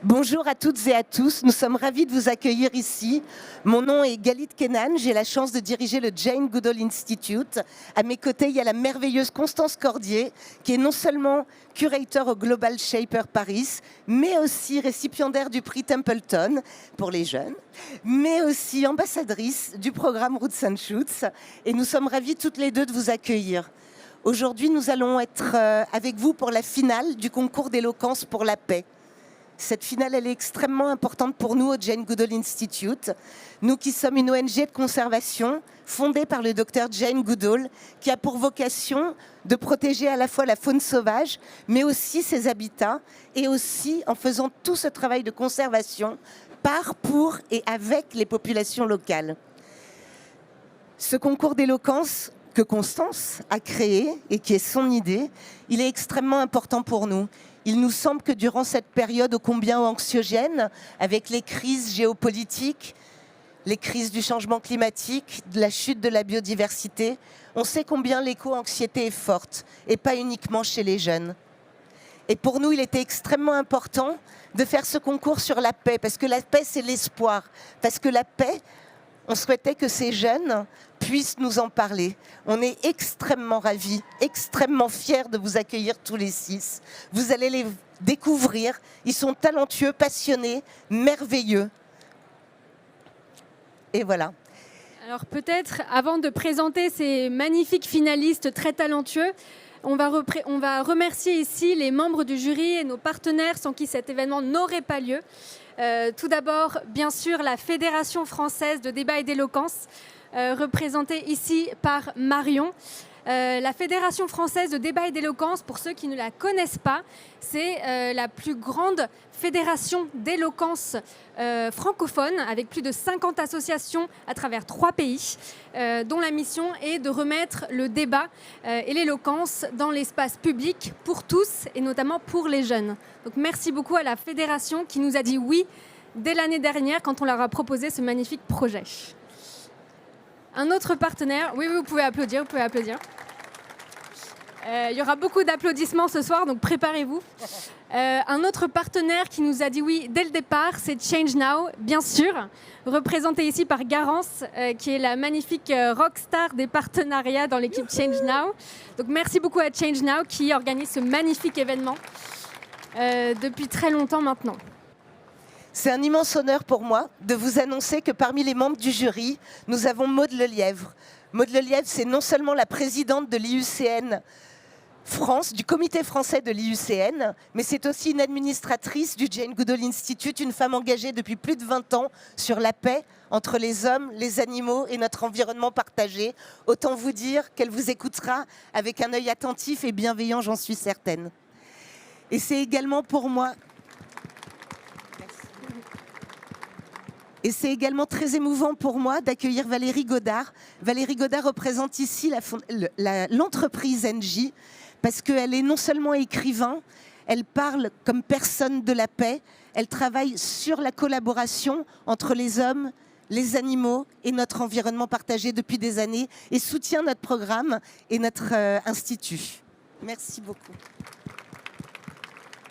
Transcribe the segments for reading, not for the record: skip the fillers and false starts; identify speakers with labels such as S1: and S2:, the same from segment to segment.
S1: Bonjour à toutes et à tous, nous sommes ravis de vous accueillir ici. Mon nom est Galit Kenan, j'ai la chance de diriger le Jane Goodall Institute. À mes côtés, il y a la merveilleuse Constance Cordier, qui est non seulement curator au Global Shaper Paris, mais aussi récipiendaire du prix Templeton pour les jeunes, mais aussi ambassadrice du programme Roots and Shoots. Et nous sommes ravis toutes les deux de vous accueillir. Aujourd'hui, nous allons être avec vous pour la finale du concours d'éloquence pour la paix. Cette finale, elle est extrêmement importante pour nous au Jane Goodall Institute. Nous qui sommes une ONG de conservation fondée par le docteur Jane Goodall, qui a pour vocation de protéger à la fois la faune sauvage, mais aussi ses habitats, et aussi en faisant tout ce travail de conservation par, pour et avec les populations locales. Ce concours d'éloquence que Constance a créé et qui est son idée, il est extrêmement important pour nous. Il nous semble que durant cette période ô combien anxiogène, avec les crises géopolitiques, les crises du changement climatique, de la chute de la biodiversité, on sait combien l'éco-anxiété est forte, et pas uniquement chez les jeunes. Et pour nous, il était extrêmement important de faire ce concours sur la paix, parce que la paix, c'est l'espoir. Parce que la paix, on souhaitait que ces jeunes puissent nous en parler. On est extrêmement ravis, extrêmement fiers de vous accueillir tous les 6. Vous allez les découvrir. Ils sont talentueux, passionnés, merveilleux. Et voilà.
S2: Alors peut-être, avant de présenter ces magnifiques finalistes très talentueux, on va remercier ici les membres du jury et nos partenaires sans qui cet événement n'aurait pas lieu. Tout d'abord, bien sûr, la Fédération française de débat et d'éloquence, représentée ici par Marion. La Fédération française de débat et d'éloquence, pour ceux qui ne la connaissent pas, c'est la plus grande fédération d'éloquence francophone, avec plus de 50 associations à travers 3 pays, dont la mission est de remettre le débat et l'éloquence dans l'espace public pour tous, et notamment pour les jeunes. Donc merci beaucoup à la fédération qui nous a dit oui dès l'année dernière quand on leur a proposé ce magnifique projet. Un autre partenaire, oui, vous pouvez applaudir, il y aura beaucoup d'applaudissements ce soir, donc préparez-vous. Un autre partenaire qui nous a dit oui dès le départ, c'est Change Now, bien sûr, représenté ici par Garance, qui est la magnifique rockstar des partenariats dans l'équipe Change Now. Donc merci beaucoup à Change Now qui organise ce magnifique événement depuis très longtemps maintenant.
S1: C'est un immense honneur pour moi de vous annoncer que parmi les membres du jury, nous avons Maude Lelièvre. Maude Lelièvre, c'est non seulement la présidente de l'IUCN France, du comité français de l'IUCN, mais c'est aussi une administratrice du Jane Goodall Institute, une femme engagée depuis plus de 20 ans sur la paix entre les hommes, les animaux et notre environnement partagé. Autant vous dire qu'elle vous écoutera avec un œil attentif et bienveillant, j'en suis certaine. Et c'est également pour moi... Et c'est également très émouvant pour moi d'accueillir Valérie Godard. Valérie Godard représente ici l'entreprise NJ, parce qu'elle est non seulement écrivain, elle parle comme personne de la paix, elle travaille sur la collaboration entre les hommes, les animaux et notre environnement partagé depuis des années et soutient notre programme et notre institut. Merci beaucoup.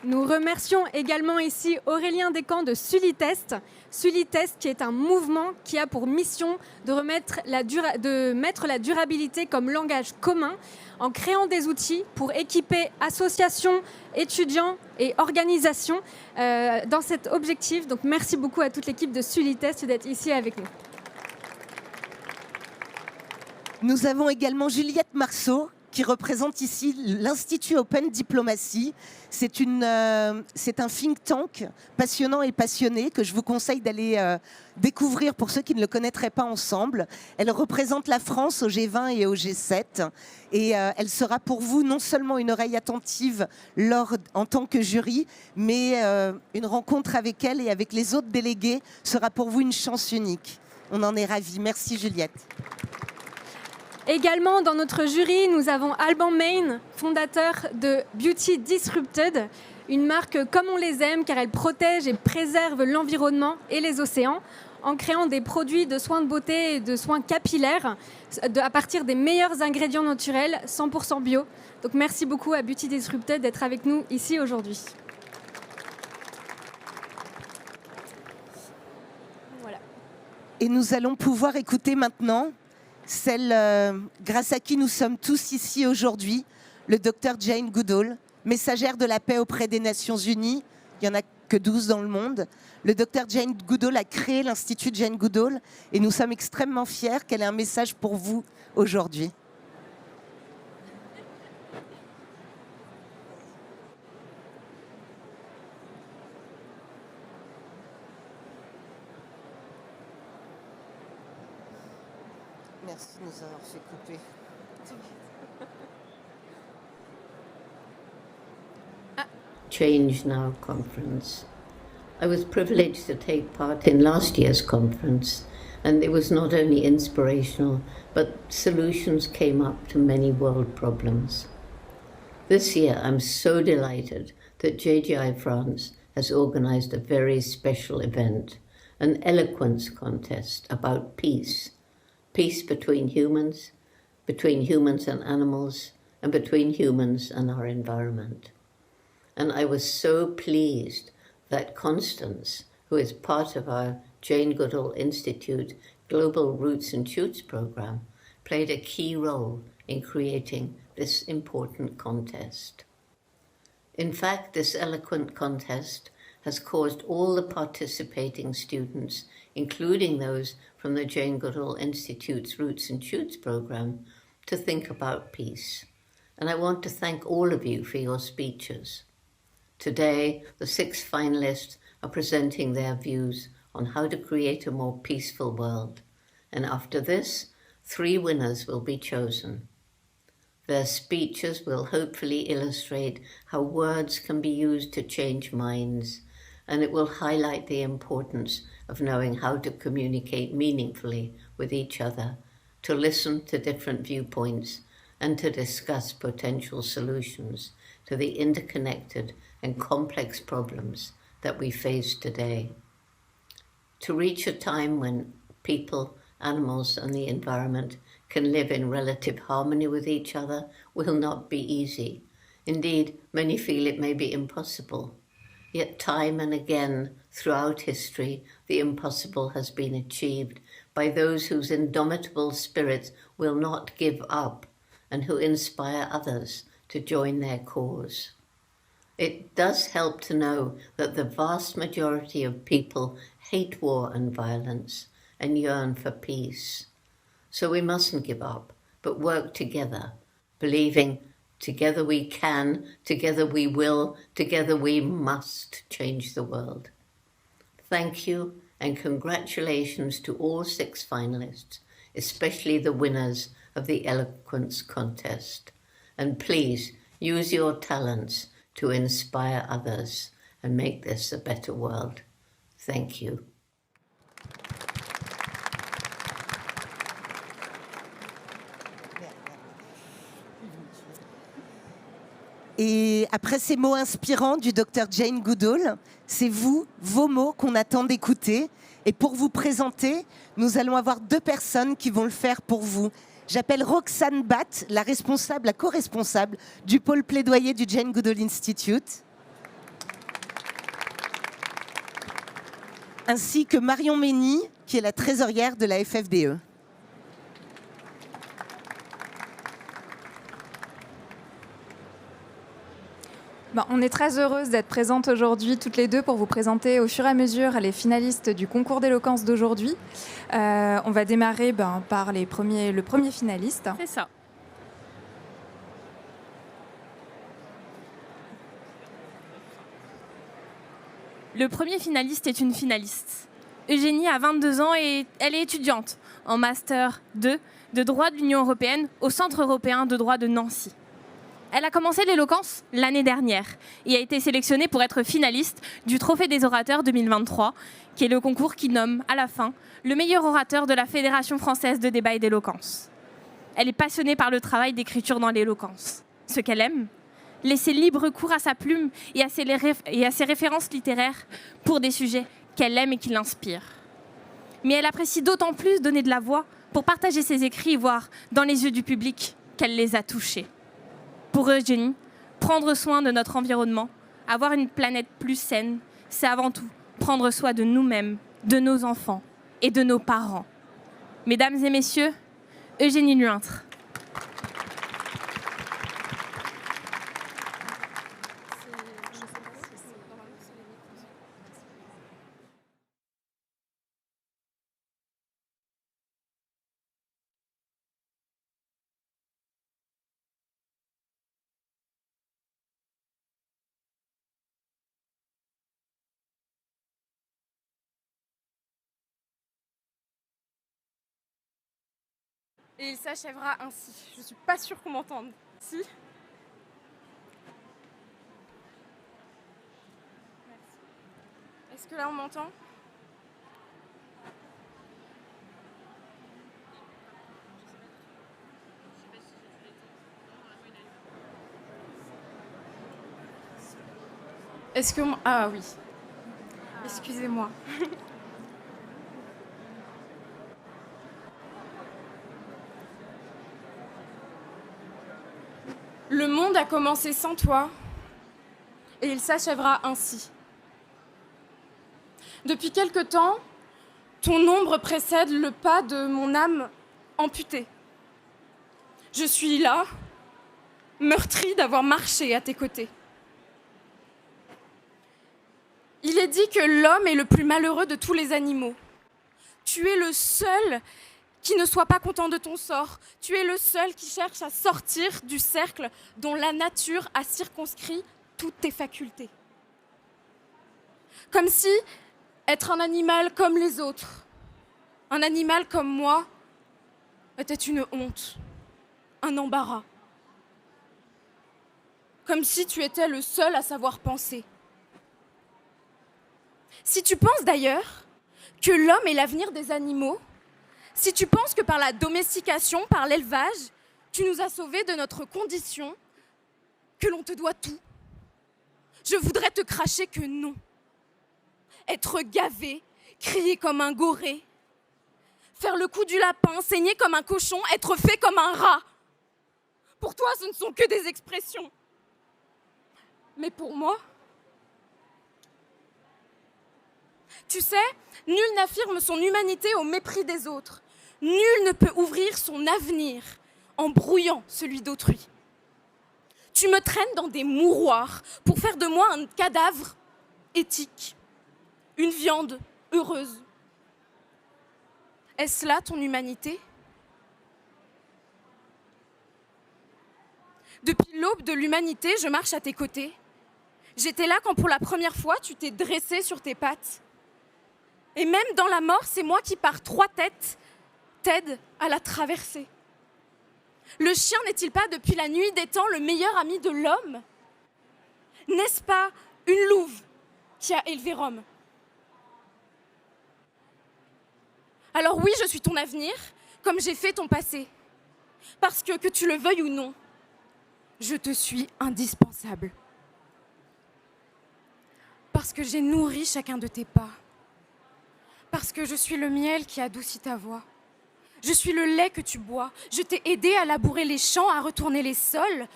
S2: Nous remercions également ici Aurélien Descamps de Sulitest. Sulitest qui est un mouvement qui a pour mission de mettre la durabilité comme langage commun en créant des outils pour équiper associations, étudiants et organisations dans cet objectif. Donc merci beaucoup à toute l'équipe de Sulitest d'être ici avec nous.
S1: Nous avons également Juliette Marceau, qui représente ici l'Institut Open Diplomacy. C'est un think tank passionnant et passionné que je vous conseille d'aller découvrir pour ceux qui ne le connaîtraient pas ensemble. Elle représente la France au G20 et au G7. Et elle sera pour vous non seulement une oreille attentive en tant que jury, mais une rencontre avec elle et avec les autres délégués sera pour vous une chance unique. On en est ravis. Merci Juliette.
S2: Également dans notre jury, nous avons Alban Main, fondateur de Beauty Disrupted, une marque comme on les aime car elle protège et préserve l'environnement et les océans en créant des produits de soins de beauté et de soins capillaires à partir des meilleurs ingrédients naturels 100% bio. Donc merci beaucoup à Beauty Disrupted d'être avec nous ici aujourd'hui.
S1: Et nous allons pouvoir écouter maintenant celle grâce à qui nous sommes tous ici aujourd'hui, le docteur Jane Goodall, messagère de la paix auprès des Nations Unies. Il n'y en a que 12 dans le monde. Le docteur Jane Goodall a créé l'Institut Jane Goodall et nous sommes extrêmement fiers qu'elle ait un message pour vous aujourd'hui. Merci de nous avoir fait couper.
S3: Change Now conference. I was privileged to take part in last year's conference, and it was not only inspirational, but solutions came up to many world problems. This year, I'm so delighted that JGI France has organized a very special event, an eloquence contest about peace. Peace between humans and animals, and between humans and our environment. And I was so pleased that Constance, who is part of our Jane Goodall Institute Global Roots and Shoots program, played a key role in creating this important contest. In fact, this eloquent contest has caused all the participating students, including those from the Jane Goodall Institute's Roots and Shoots program, to think about peace. And I want to thank all of you for your speeches. Today, the 6 finalists are presenting their views on how to create a more peaceful world. And after this, 3 winners will be chosen. Their speeches will hopefully illustrate how words can be used to change minds, and it will highlight the importance of knowing how to communicate meaningfully with each other, to listen to different viewpoints, and to discuss potential solutions to the interconnected and complex problems that we face today. To reach a time when people, animals, and the environment can live in relative harmony with each other will not be easy. Indeed, many feel it may be impossible. Yet time and again throughout history, the impossible has been achieved by those whose indomitable spirits will not give up and who inspire others to join their cause. It does help to know that the vast majority of people hate war and violence and yearn for peace. So we mustn't give up, but work together, believing together we can, together we will, together we must change the world. Thank you and congratulations to all 6 finalists, especially the winners of the eloquence contest. And please use your talents to inspire others and make this a better world. Thank you.
S1: Et après ces mots inspirants du docteur Jane Goodall, c'est vous, vos mots qu'on attend d'écouter. Et pour vous présenter, nous allons avoir 2 personnes qui vont le faire pour vous. J'appelle Roxane Batt, la co-responsable du pôle plaidoyer du Jane Goodall Institute, ainsi que Marion Mény, qui est la trésorière de la FFDE.
S4: On est très heureuse d'être présentes aujourd'hui toutes les 2 pour vous présenter au fur et à mesure les finalistes du concours d'éloquence d'aujourd'hui. On va démarrer par le premier finaliste.
S5: C'est ça. Le premier finaliste est une finaliste. Eugénie a 22 ans et elle est étudiante en Master 2 de droit de l'Union européenne au Centre européen de droit de Nancy. Elle a commencé l'éloquence l'année dernière et a été sélectionnée pour être finaliste du Trophée des orateurs 2023, qui est le concours qui nomme à la fin le meilleur orateur de la Fédération française de débat et d'éloquence. Elle est passionnée par le travail d'écriture dans l'éloquence. Ce qu'elle aime, laisser libre cours à sa plume et à ses références littéraires pour des sujets qu'elle aime et qui l'inspirent. Mais elle apprécie d'autant plus donner de la voix pour partager ses écrits et voir dans les yeux du public qu'elle les a touchés. Pour Eugénie, prendre soin de notre environnement, avoir une planète plus saine, c'est avant tout prendre soin de nous-mêmes, de nos enfants et de nos parents. Mesdames et messieurs, Eugénie Luintre.
S6: Et il s'achèvera ainsi. Je suis pas sûre qu'on m'entende. Si ? Merci. Est-ce que là on m'entend ? Est-ce que... Ah oui. Excusez-moi. Le monde a commencé sans toi et il s'achèvera ainsi. Depuis quelque temps, ton ombre précède le pas de mon âme amputée. Je suis là, meurtrie d'avoir marché à tes côtés. Il est dit que l'homme est le plus malheureux de tous les animaux. Tu es le seul qui ne soit pas content de ton sort. Tu es le seul qui cherche à sortir du cercle dont la nature a circonscrit toutes tes facultés. Comme si être un animal comme les autres, un animal comme moi, était une honte, un embarras. Comme si tu étais le seul à savoir penser. Si tu penses d'ailleurs que l'homme est l'avenir des animaux, si tu penses que par la domestication, par l'élevage, tu nous as sauvés de notre condition, que l'on te doit tout, je voudrais te cracher que non. Être gavé, crier comme un goré, faire le coup du lapin, saigner comme un cochon, être fait comme un rat. Pour toi, ce ne sont que des expressions. Mais pour moi, tu sais, nul n'affirme son humanité au mépris des autres. Nul ne peut ouvrir son avenir en brouillant celui d'autrui. Tu me traînes dans des mouroirs pour faire de moi un cadavre éthique, une viande heureuse. Est-ce là ton humanité ? Depuis l'aube de l'humanité, je marche à tes côtés. J'étais là quand pour la première fois, tu t'es dressé sur tes pattes. Et même dans la mort, c'est moi qui, par 3 têtes, t'aide à la traverser. Le chien n'est-il pas, depuis la nuit des temps, le meilleur ami de l'homme ? N'est-ce pas une louve qui a élevé Rome ? Alors oui, je suis ton avenir, comme j'ai fait ton passé. Parce que tu le veuilles ou non, je te suis indispensable. Parce que j'ai nourri chacun de tes pas. Parce que je suis le miel qui adoucit ta voix. Je suis le lait que tu bois. Je t'ai aidé à labourer les champs, à retourner les sols.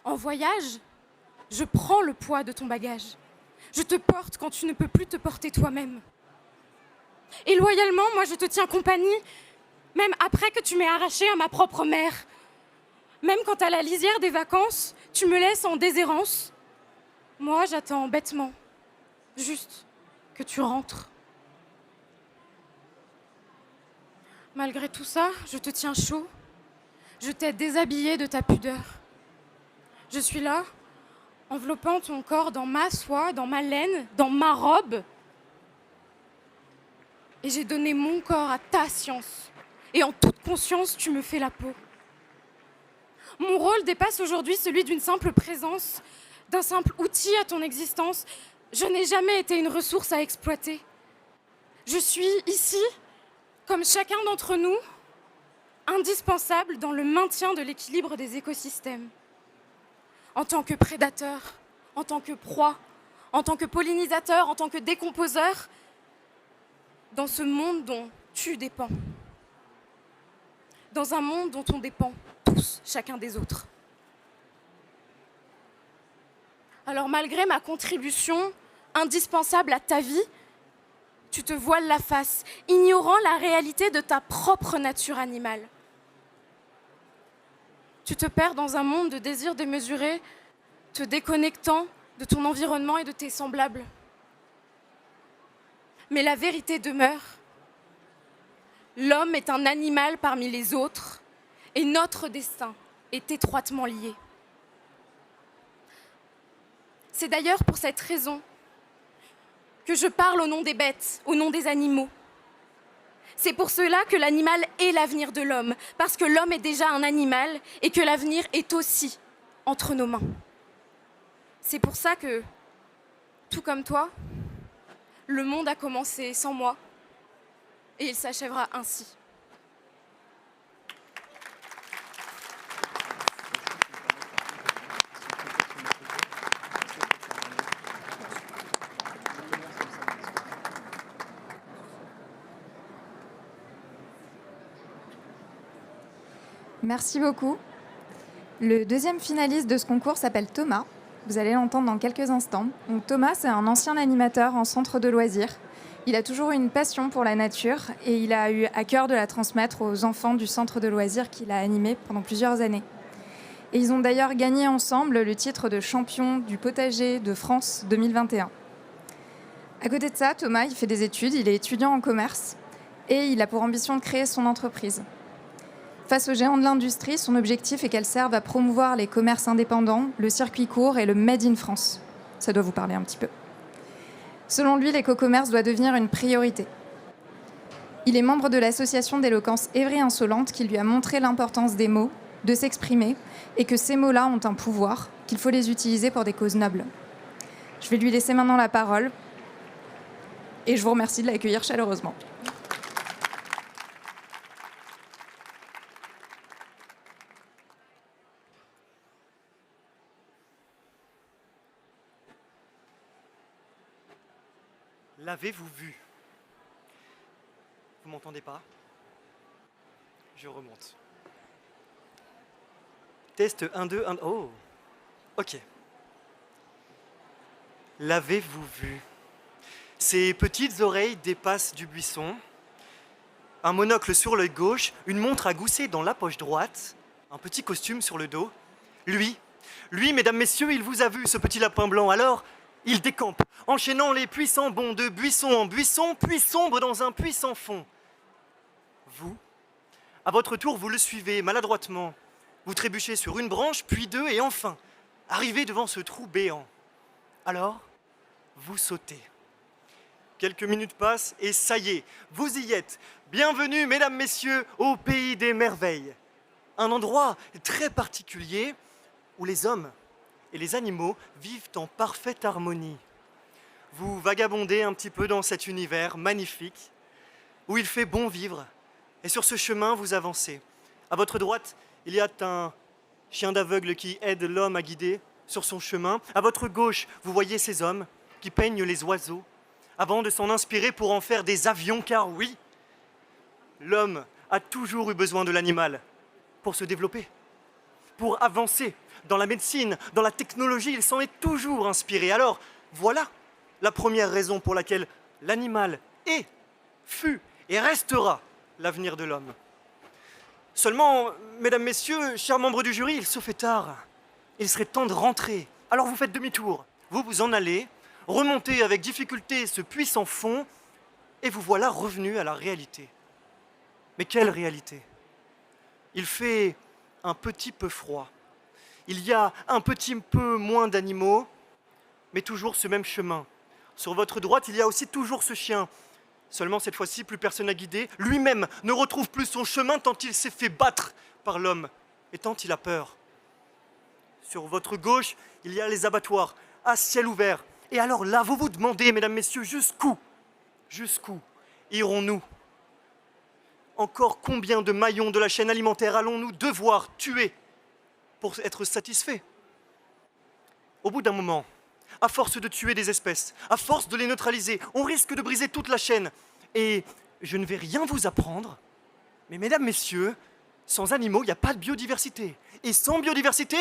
S6: En voyage, je prends le poids de ton bagage. Je te porte quand tu ne peux plus te porter toi-même. Et loyalement, moi, je te tiens compagnie, même après que tu m'aies arraché à ma propre mère. Même quand à la lisière des vacances, tu me laisses en déshérence. Moi, j'attends bêtement, juste que tu rentres. Malgré tout ça, je te tiens chaud. Je t'ai déshabillé de ta pudeur. Je suis là, enveloppant ton corps dans ma soie, dans ma laine, dans ma robe. Et j'ai donné mon corps à ta science. Et en toute conscience, tu me fais la peau. Mon rôle dépasse aujourd'hui celui d'une simple présence, d'un simple outil à ton existence. Je n'ai jamais été une ressource à exploiter. Je suis ici, comme chacun d'entre nous, indispensable dans le maintien de l'équilibre des écosystèmes. En tant que prédateur, en tant que proie, en tant que pollinisateur, en tant que décomposeur, dans ce monde dont tu dépends. Dans un monde dont on dépend tous, chacun des autres. Alors malgré ma contribution indispensable à ta vie, Tu te voiles la face, ignorant la réalité de ta propre nature animale. Tu te perds dans un monde de désirs démesurés, te déconnectant de ton environnement et de tes semblables. Mais la vérité demeure. L'homme est un animal parmi les autres et notre destin est étroitement lié. C'est d'ailleurs pour cette raison que je parle au nom des bêtes, au nom des animaux. C'est pour cela que l'animal est l'avenir de l'homme, parce que l'homme est déjà un animal et que l'avenir est aussi entre nos mains. C'est pour ça que, tout comme toi, le monde a commencé sans moi et il s'achèvera ainsi.
S4: Merci beaucoup. Le deuxième finaliste de ce concours s'appelle Thomas. Vous allez l'entendre dans quelques instants. Donc, Thomas, c'est un ancien animateur en centre de loisirs. Il a toujours eu une passion pour la nature et il a eu à cœur de la transmettre aux enfants du centre de loisirs qu'il a animé pendant plusieurs années. Et ils ont d'ailleurs gagné ensemble le titre de champion du potager de France 2021. À côté de ça, Thomas, il fait des études, il est étudiant en commerce et il a pour ambition de créer son entreprise. Face aux géants de l'industrie, son objectif est qu'elle serve à promouvoir les commerces indépendants, le circuit court et le Made in France. Ça doit vous parler un petit peu. Selon lui, l'éco-commerce doit devenir une priorité. Il est membre de l'association d'éloquence Évry Insolente qui lui a montré l'importance des mots, de s'exprimer, et que ces mots-là ont un pouvoir, qu'il faut les utiliser pour des causes nobles. Je vais lui laisser maintenant la parole et je vous remercie de l'accueillir chaleureusement.
S7: L'avez-vous vu? Vous m'entendez pas? Je remonte. Test 1, 2, 1... Oh! Ok. L'avez-vous vu? Ses petites oreilles dépassent du buisson, un monocle sur l'œil gauche, une montre à gousset dans la poche droite, un petit costume sur le dos. Lui, mesdames, messieurs, il vous a vu, ce petit lapin blanc. Alors, il décampe, enchaînant les puissants bonds de buisson en buisson, puis sombre dans un puits sans fond. Vous, à votre tour, vous le suivez maladroitement. Vous trébuchez sur une branche, puis deux, et enfin, arrivez devant ce trou béant. Alors, vous sautez. Quelques minutes passent, et ça y est, vous y êtes. Bienvenue, mesdames, messieurs, au pays des merveilles. Un endroit très particulier où les hommes et les animaux vivent en parfaite harmonie. Vous vagabondez un petit peu dans cet univers magnifique où il fait bon vivre. Et sur ce chemin, vous avancez. À votre droite, il y a un chien d'aveugle qui aide l'homme à guider sur son chemin. À votre gauche, vous voyez ces hommes qui peignent les oiseaux avant de s'en inspirer pour en faire des avions, car oui, l'homme a toujours eu besoin de l'animal pour se développer, pour avancer. Dans la médecine, dans la technologie, il s'en est toujours inspiré. Alors, voilà la première raison pour laquelle l'animal est, fut et restera l'avenir de l'homme. Seulement, mesdames, messieurs, chers membres du jury, il se fait tard. Il serait temps de rentrer. Alors vous faites demi-tour. Vous vous en allez, remontez avec difficulté ce puits sans fond, et vous voilà revenu à la réalité. Mais quelle réalité? Il fait un petit peu froid. Il y a un petit peu moins d'animaux, mais toujours ce même chemin. Sur votre droite, il y a aussi toujours ce chien. Seulement cette fois-ci, plus personne à guider. Lui-même ne retrouve plus son chemin tant il s'est fait battre par l'homme et tant il a peur. Sur votre gauche, il y a les abattoirs à ciel ouvert. Et alors là, vous vous demandez, mesdames, messieurs, jusqu'où irons-nous? Encore combien de maillons de la chaîne alimentaire allons-nous devoir tuer pour être satisfaits? Au bout d'un moment, à force de tuer des espèces, à force de les neutraliser, on risque de briser toute la chaîne. Et je ne vais rien vous apprendre, mais mesdames, messieurs, sans animaux, il n'y a pas de biodiversité. Et sans biodiversité,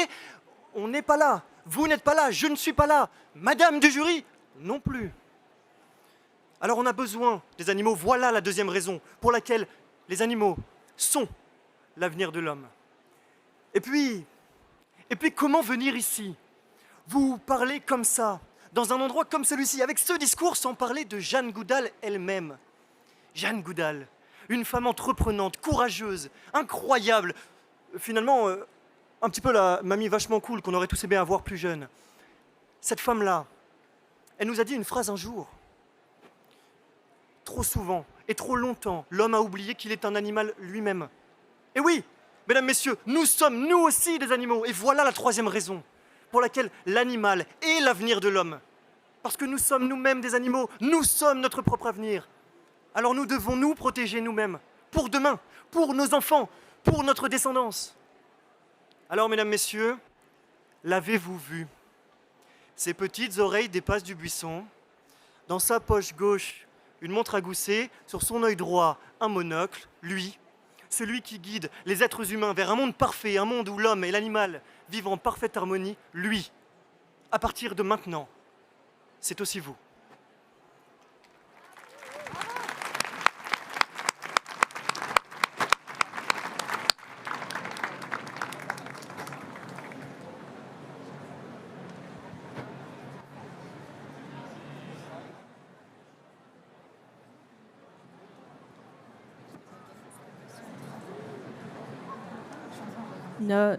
S7: on n'est pas là. Vous n'êtes pas là, je ne suis pas là. Madame du jury, non plus. Alors on a besoin des animaux. Voilà la deuxième raison pour laquelle les animaux sont l'avenir de l'homme. Et puis comment venir ici, vous parler comme ça, dans un endroit comme celui-ci, avec ce discours, sans parler de Jeanne Goodall elle-même. Jeanne Goodall, une femme entreprenante, courageuse, incroyable. Finalement, un petit peu la mamie vachement cool qu'on aurait tous aimé avoir plus jeune. Cette femme-là, elle nous a dit une phrase un jour. Trop souvent et trop longtemps, l'homme a oublié qu'il est un animal lui-même. Et oui, mesdames, messieurs, nous sommes nous aussi des animaux. Et voilà la troisième raison pour laquelle l'animal est l'avenir de l'homme. Parce que nous sommes nous-mêmes des animaux, nous sommes notre propre avenir. Alors nous devons nous protéger nous-mêmes, pour demain, pour nos enfants, pour notre descendance. Alors, mesdames, messieurs, l'avez-vous vu? Ses petites oreilles dépassent du buisson. Dans sa poche gauche, une montre à gousset, sur son œil droit, un monocle, lui, celui qui guide les êtres humains vers un monde parfait, un monde où l'homme et l'animal vivent en parfaite harmonie, lui, à partir de maintenant, c'est aussi vous.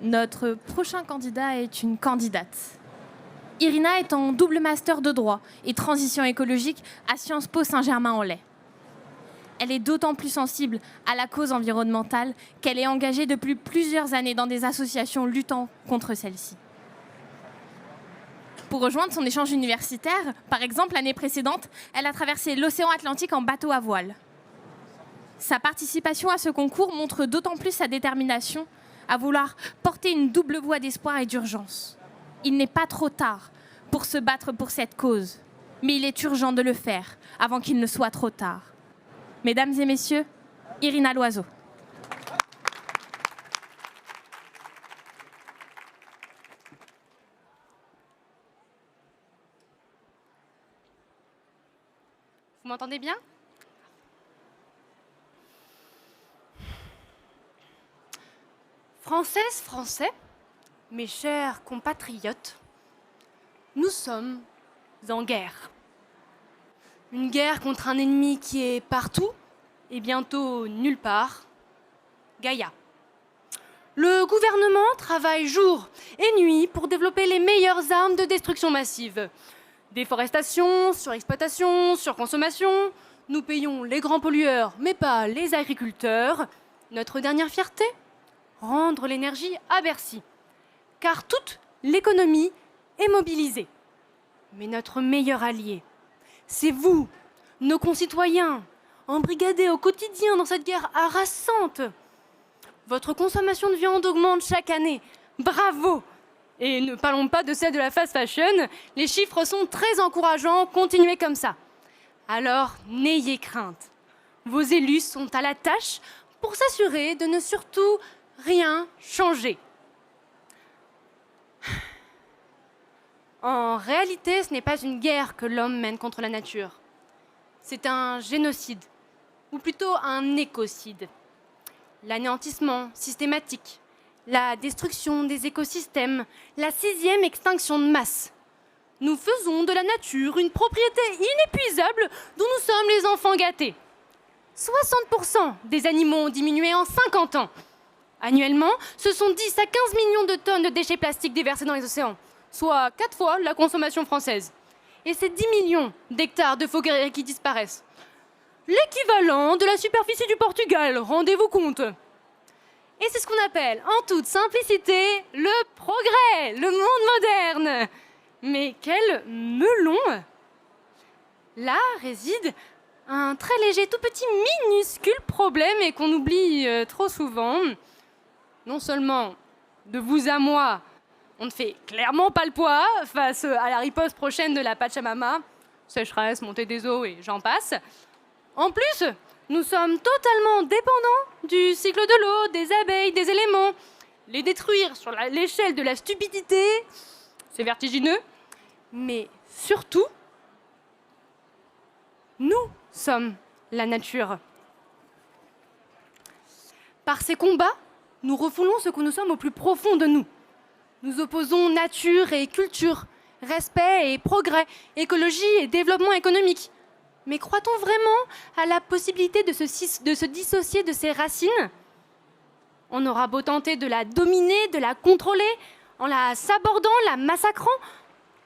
S5: Notre prochain candidat est une candidate. Irina est en double master de droit et transition écologique à Sciences Po Saint-Germain-en-Laye. Elle est d'autant plus sensible à la cause environnementale qu'elle est engagée depuis plusieurs années dans des associations luttant contre celle-ci. Pour rejoindre son échange universitaire, par exemple, l'année précédente, elle a traversé l'océan Atlantique en bateau à voile. Sa participation à ce concours montre d'autant plus sa détermination à vouloir porter une double voix d'espoir et d'urgence. Il n'est pas trop tard pour se battre pour cette cause, mais il est urgent de le faire avant qu'il ne soit trop tard. Mesdames et messieurs, Irina Loiseau.
S8: Vous m'entendez bien ? Françaises, Français, mes chers compatriotes, nous sommes en guerre. Une guerre contre un ennemi qui est partout et bientôt nulle part, Gaïa. Le gouvernement travaille jour et nuit pour développer les meilleures armes de destruction massive. Déforestation, surexploitation, surconsommation. Nous payons les grands pollueurs, mais pas les agriculteurs. Notre dernière fierté ? Rendre l'énergie à Bercy. Car toute l'économie est mobilisée. Mais notre meilleur allié, c'est vous, nos concitoyens, embrigadés au quotidien dans cette guerre harassante. Votre consommation de viande augmente chaque année. Bravo! Et ne parlons pas de celle de la fast fashion. Les chiffres sont très encourageants. Continuez comme ça. Alors, n'ayez crainte. Vos élus sont à la tâche pour s'assurer de ne surtout rien changer. En réalité, ce n'est pas une guerre que l'homme mène contre la nature. C'est un génocide, ou plutôt un écocide. L'anéantissement systématique, la destruction des écosystèmes, la 6e extinction de masse. Nous faisons de la nature une propriété inépuisable dont nous sommes les enfants gâtés. 60% des animaux ont diminué en 50 ans. Annuellement, ce sont 10 à 15 millions de tonnes de déchets plastiques déversés dans les océans, soit 4 fois la consommation française. Et c'est 10 millions d'hectares de forêts qui disparaissent. L'équivalent de la superficie du Portugal, rendez-vous compte. Et c'est ce qu'on appelle, en toute simplicité, le progrès, le monde moderne. Mais quel melon! Là réside un très léger, tout petit, minuscule problème et qu'on oublie trop souvent. Non seulement de vous à moi, on ne fait clairement pas le poids face à la riposte prochaine de la Pachamama, sécheresse, montée des eaux et j'en passe. En plus, nous sommes totalement dépendants du cycle de l'eau, des abeilles, des éléments. Les détruire sur l'échelle de la stupidité, c'est vertigineux. Mais surtout, Nous sommes la nature. Par ces combats, nous refoulons ce que nous sommes au plus profond de nous. Nous opposons nature et culture, respect et progrès, écologie et développement économique. Mais croit-on vraiment à la possibilité de se dissocier de ses racines ? On aura beau tenter de la dominer, de la contrôler, en la sabordant, la massacrant.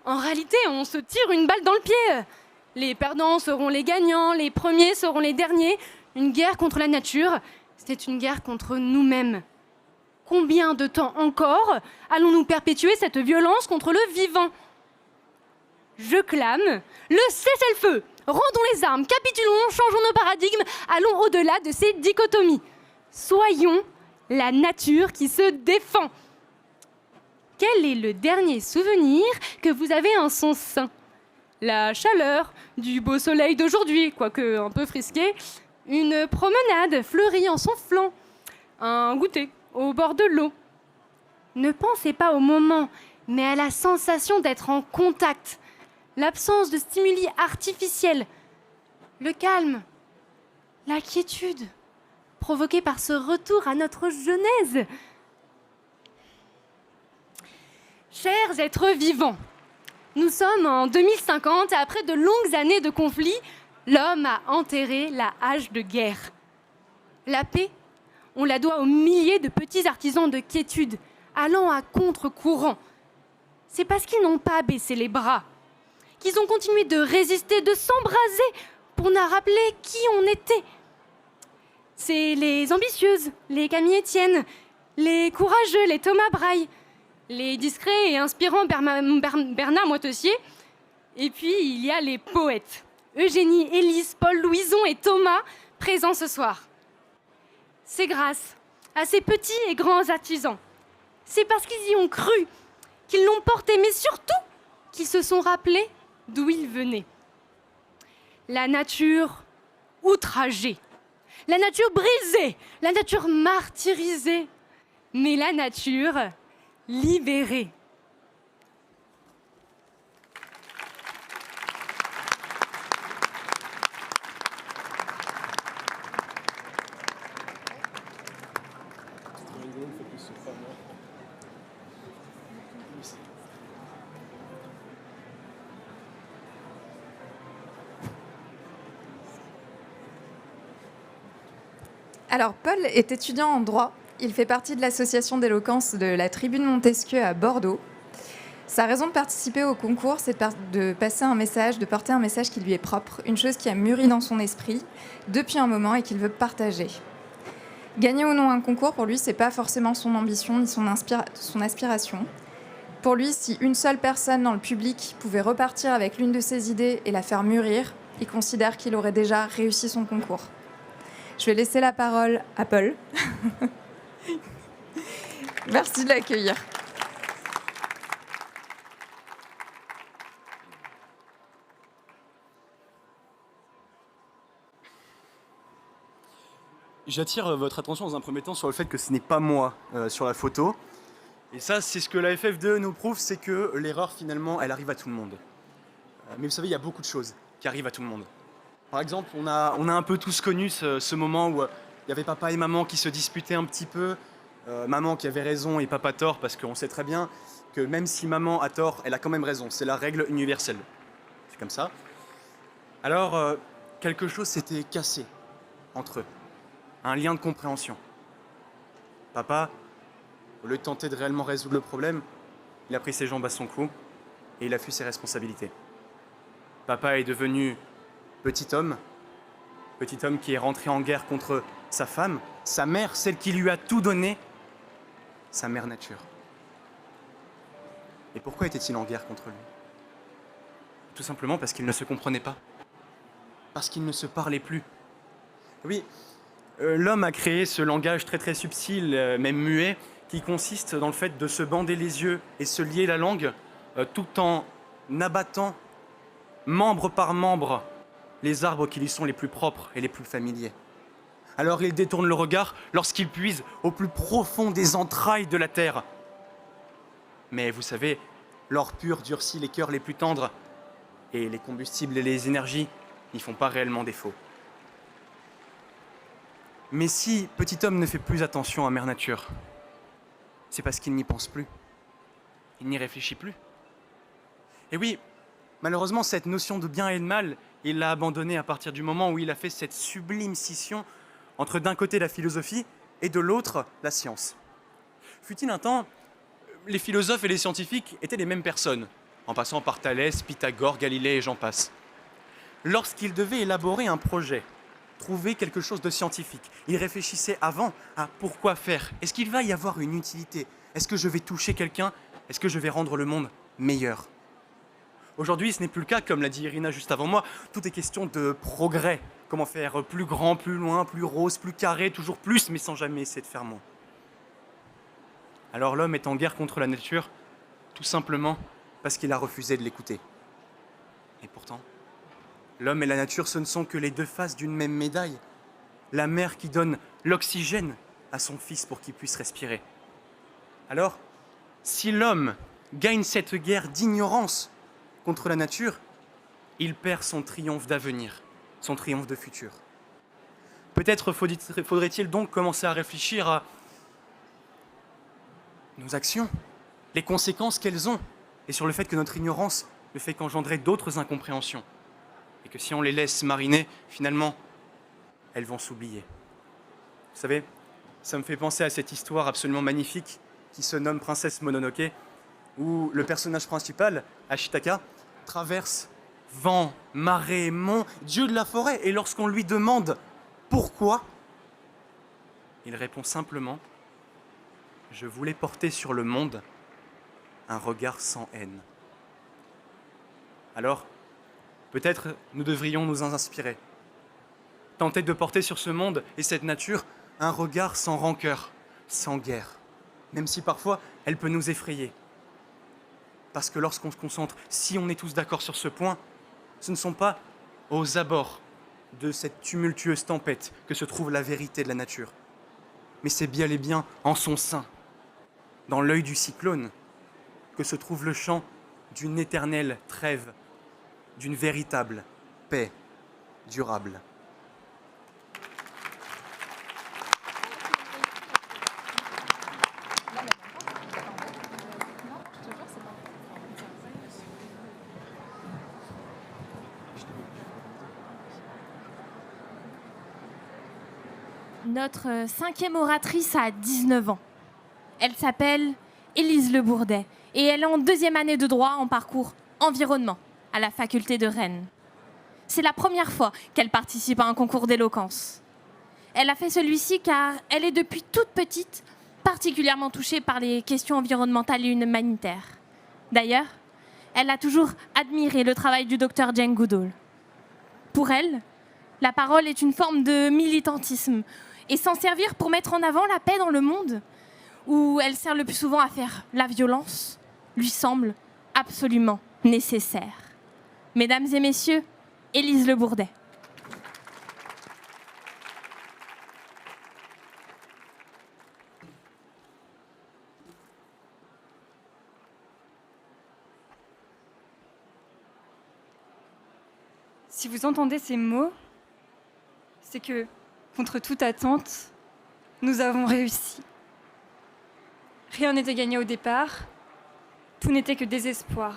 S8: En réalité, on se tire une balle dans le pied. Les perdants seront les gagnants, les premiers seront les derniers. Une guerre contre la nature, c'est une guerre contre nous-mêmes. Combien de temps encore allons-nous perpétuer cette violence contre le vivant ? Je clame le cessez-le-feu. Rendons les armes, capitulons, changeons nos paradigmes, allons au-delà de ces dichotomies. Soyons la nature qui se défend. Quel est le dernier souvenir que vous avez en son sein ? La chaleur du beau soleil d'aujourd'hui, quoique un peu frisqué, une promenade fleurie en son flanc, un goûter au bord de l'eau. Ne pensez pas au moment, mais à la sensation d'être en contact, l'absence de stimuli artificiels, le calme, la quiétude, provoquée par ce retour à notre genèse. Chers êtres vivants, nous sommes en 2050 et après de longues années de conflits, l'homme a enterré la hache de guerre. La paix, on la doit aux milliers de petits artisans de quiétude, allant à contre-courant. C'est parce qu'ils n'ont pas baissé les bras, qu'ils ont continué de résister, de s'embraser pour nous rappeler qui on était. C'est les ambitieuses, les Camille Etienne, les courageux, les Thomas Braille, les discrets et inspirants Bernard Moitessier. Et puis, il y a les poètes, Eugénie, Élise, Paul, Louison et Thomas, présents ce soir. C'est grâce à ces petits et grands artisans. C'est parce qu'ils y ont cru, qu'ils l'ont porté, mais surtout qu'ils se sont rappelés d'où ils venaient. La nature outragée, la nature brisée, la nature martyrisée, mais la nature libérée.
S4: Alors, Paul est étudiant en droit. Il fait partie de l'association d'éloquence de la Tribune Montesquieu à Bordeaux. Sa raison de participer au concours, c'est de passer un message, de porter un message qui lui est propre, une chose qui a mûri dans son esprit depuis un moment et qu'il veut partager. Gagner ou non un concours, pour lui, c'est pas forcément son ambition ni son aspiration. Pour lui, si une seule personne dans le public pouvait repartir avec l'une de ses idées et la faire mûrir, il considère qu'il aurait déjà réussi son concours. Je vais laisser la parole à Paul. Merci de l'accueillir.
S9: J'attire votre attention dans un premier temps sur le fait que ce n'est pas moi sur la photo. Et ça, c'est ce que la FF2 nous prouve, c'est que l'erreur, finalement, elle arrive à tout le monde. Mais vous savez, il y a beaucoup de choses qui arrivent à tout le monde. Par exemple, on a un peu tous connu ce moment où il y avait papa et maman qui se disputaient un petit peu. Maman qui avait raison et papa tort, parce qu'on sait très bien que même si maman a tort, elle a quand même raison. C'est la règle universelle. C'est comme ça. Alors, quelque chose s'était cassé entre eux. Un lien de compréhension. Papa, au lieu de tenter de réellement résoudre le problème, il a pris ses jambes à son cou et il a fui ses responsabilités. Papa est devenu petit homme qui est rentré en guerre contre sa femme, sa mère, celle qui lui a tout donné, sa mère nature. Et pourquoi était-il en guerre contre lui ? Tout simplement parce qu'il ne se comprenait pas. Parce qu'il ne se parlait plus. Oui, l'homme a créé ce langage très très subtil, même muet, qui consiste dans le fait de se bander les yeux et se lier la langue, tout en abattant, membre par membre, les arbres qui lui sont les plus propres et les plus familiers. Alors il détourne le regard lorsqu'il puise au plus profond des entrailles de la terre. Mais vous savez, l'or pur durcit les cœurs les plus tendres, et les combustibles et les énergies n'y font pas réellement défaut. Mais si petit homme ne fait plus attention à Mère Nature, c'est parce qu'il n'y pense plus. Il n'y réfléchit plus. Et oui, malheureusement, cette notion de bien et de mal, il l'a abandonnée à partir du moment où il a fait cette sublime scission entre d'un côté la philosophie et de l'autre la science. Fut-il un temps, les philosophes et les scientifiques étaient les mêmes personnes, en passant par Thalès, Pythagore, Galilée et j'en passe. Lorsqu'ils devaient élaborer un projet, trouver quelque chose de scientifique, ils réfléchissaient avant à pourquoi faire. Est-ce qu'il va y avoir une utilité? Est-ce que je vais toucher quelqu'un? Est-ce que je vais rendre le monde meilleur? Aujourd'hui, ce n'est plus le cas, comme l'a dit Irina juste avant moi. Tout est question de progrès. Comment faire plus grand, plus loin, plus rose, plus carré, toujours plus, mais sans jamais essayer de faire moins. Alors l'homme est en guerre contre la nature, tout simplement parce qu'il a refusé de l'écouter. Et pourtant, l'homme et la nature, ce ne sont que les deux faces d'une même médaille. La mère qui donne l'oxygène à son fils pour qu'il puisse respirer. Alors, si l'homme gagne cette guerre d'ignorance contre la nature, il perd son triomphe d'avenir, son triomphe de futur. Peut-être faudrait-il donc commencer à réfléchir à nos actions, les conséquences qu'elles ont, et sur le fait que notre ignorance ne fait qu'engendrer d'autres incompréhensions, et que si on les laisse mariner, finalement, elles vont s'oublier. Vous savez, ça me fait penser à cette histoire absolument magnifique qui se nomme Princesse Mononoke, où le personnage principal, Ashitaka, traverse vent, marée, mont, dieu de la forêt, et lorsqu'on lui demande pourquoi, il répond simplement: je voulais porter sur le monde un regard sans haine. Alors, peut-être nous devrions nous en inspirer. Tenter de porter sur ce monde et cette nature un regard sans rancœur, sans guerre, même si parfois elle peut nous effrayer. Parce que lorsqu'on se concentre, si on est tous d'accord sur ce point, ce ne sont pas aux abords de cette tumultueuse tempête que se trouve la vérité de la nature, mais c'est bien et bien en son sein, dans l'œil du cyclone, que se trouve le chant d'une éternelle trêve, d'une véritable paix durable.
S5: Notre cinquième oratrice a 19 ans. Elle s'appelle Élise Le Bourdet et elle est en deuxième année de droit en parcours environnement à la faculté de Rennes. C'est la première fois qu'elle participe à un concours d'éloquence. Elle a fait celui-ci car elle est depuis toute petite particulièrement touchée par les questions environnementales et humanitaires. D'ailleurs, elle a toujours admiré le travail du docteur Jane Goodall. Pour elle, la parole est une forme de militantisme et s'en servir pour mettre en avant la paix dans le monde, où elle sert le plus souvent à faire la violence, lui semble absolument nécessaire. Mesdames et messieurs, Élise Le Bourdet.
S10: Si vous entendez ces mots, c'est que, contre toute attente, nous avons réussi. Rien n'était gagné au départ, tout n'était que désespoir.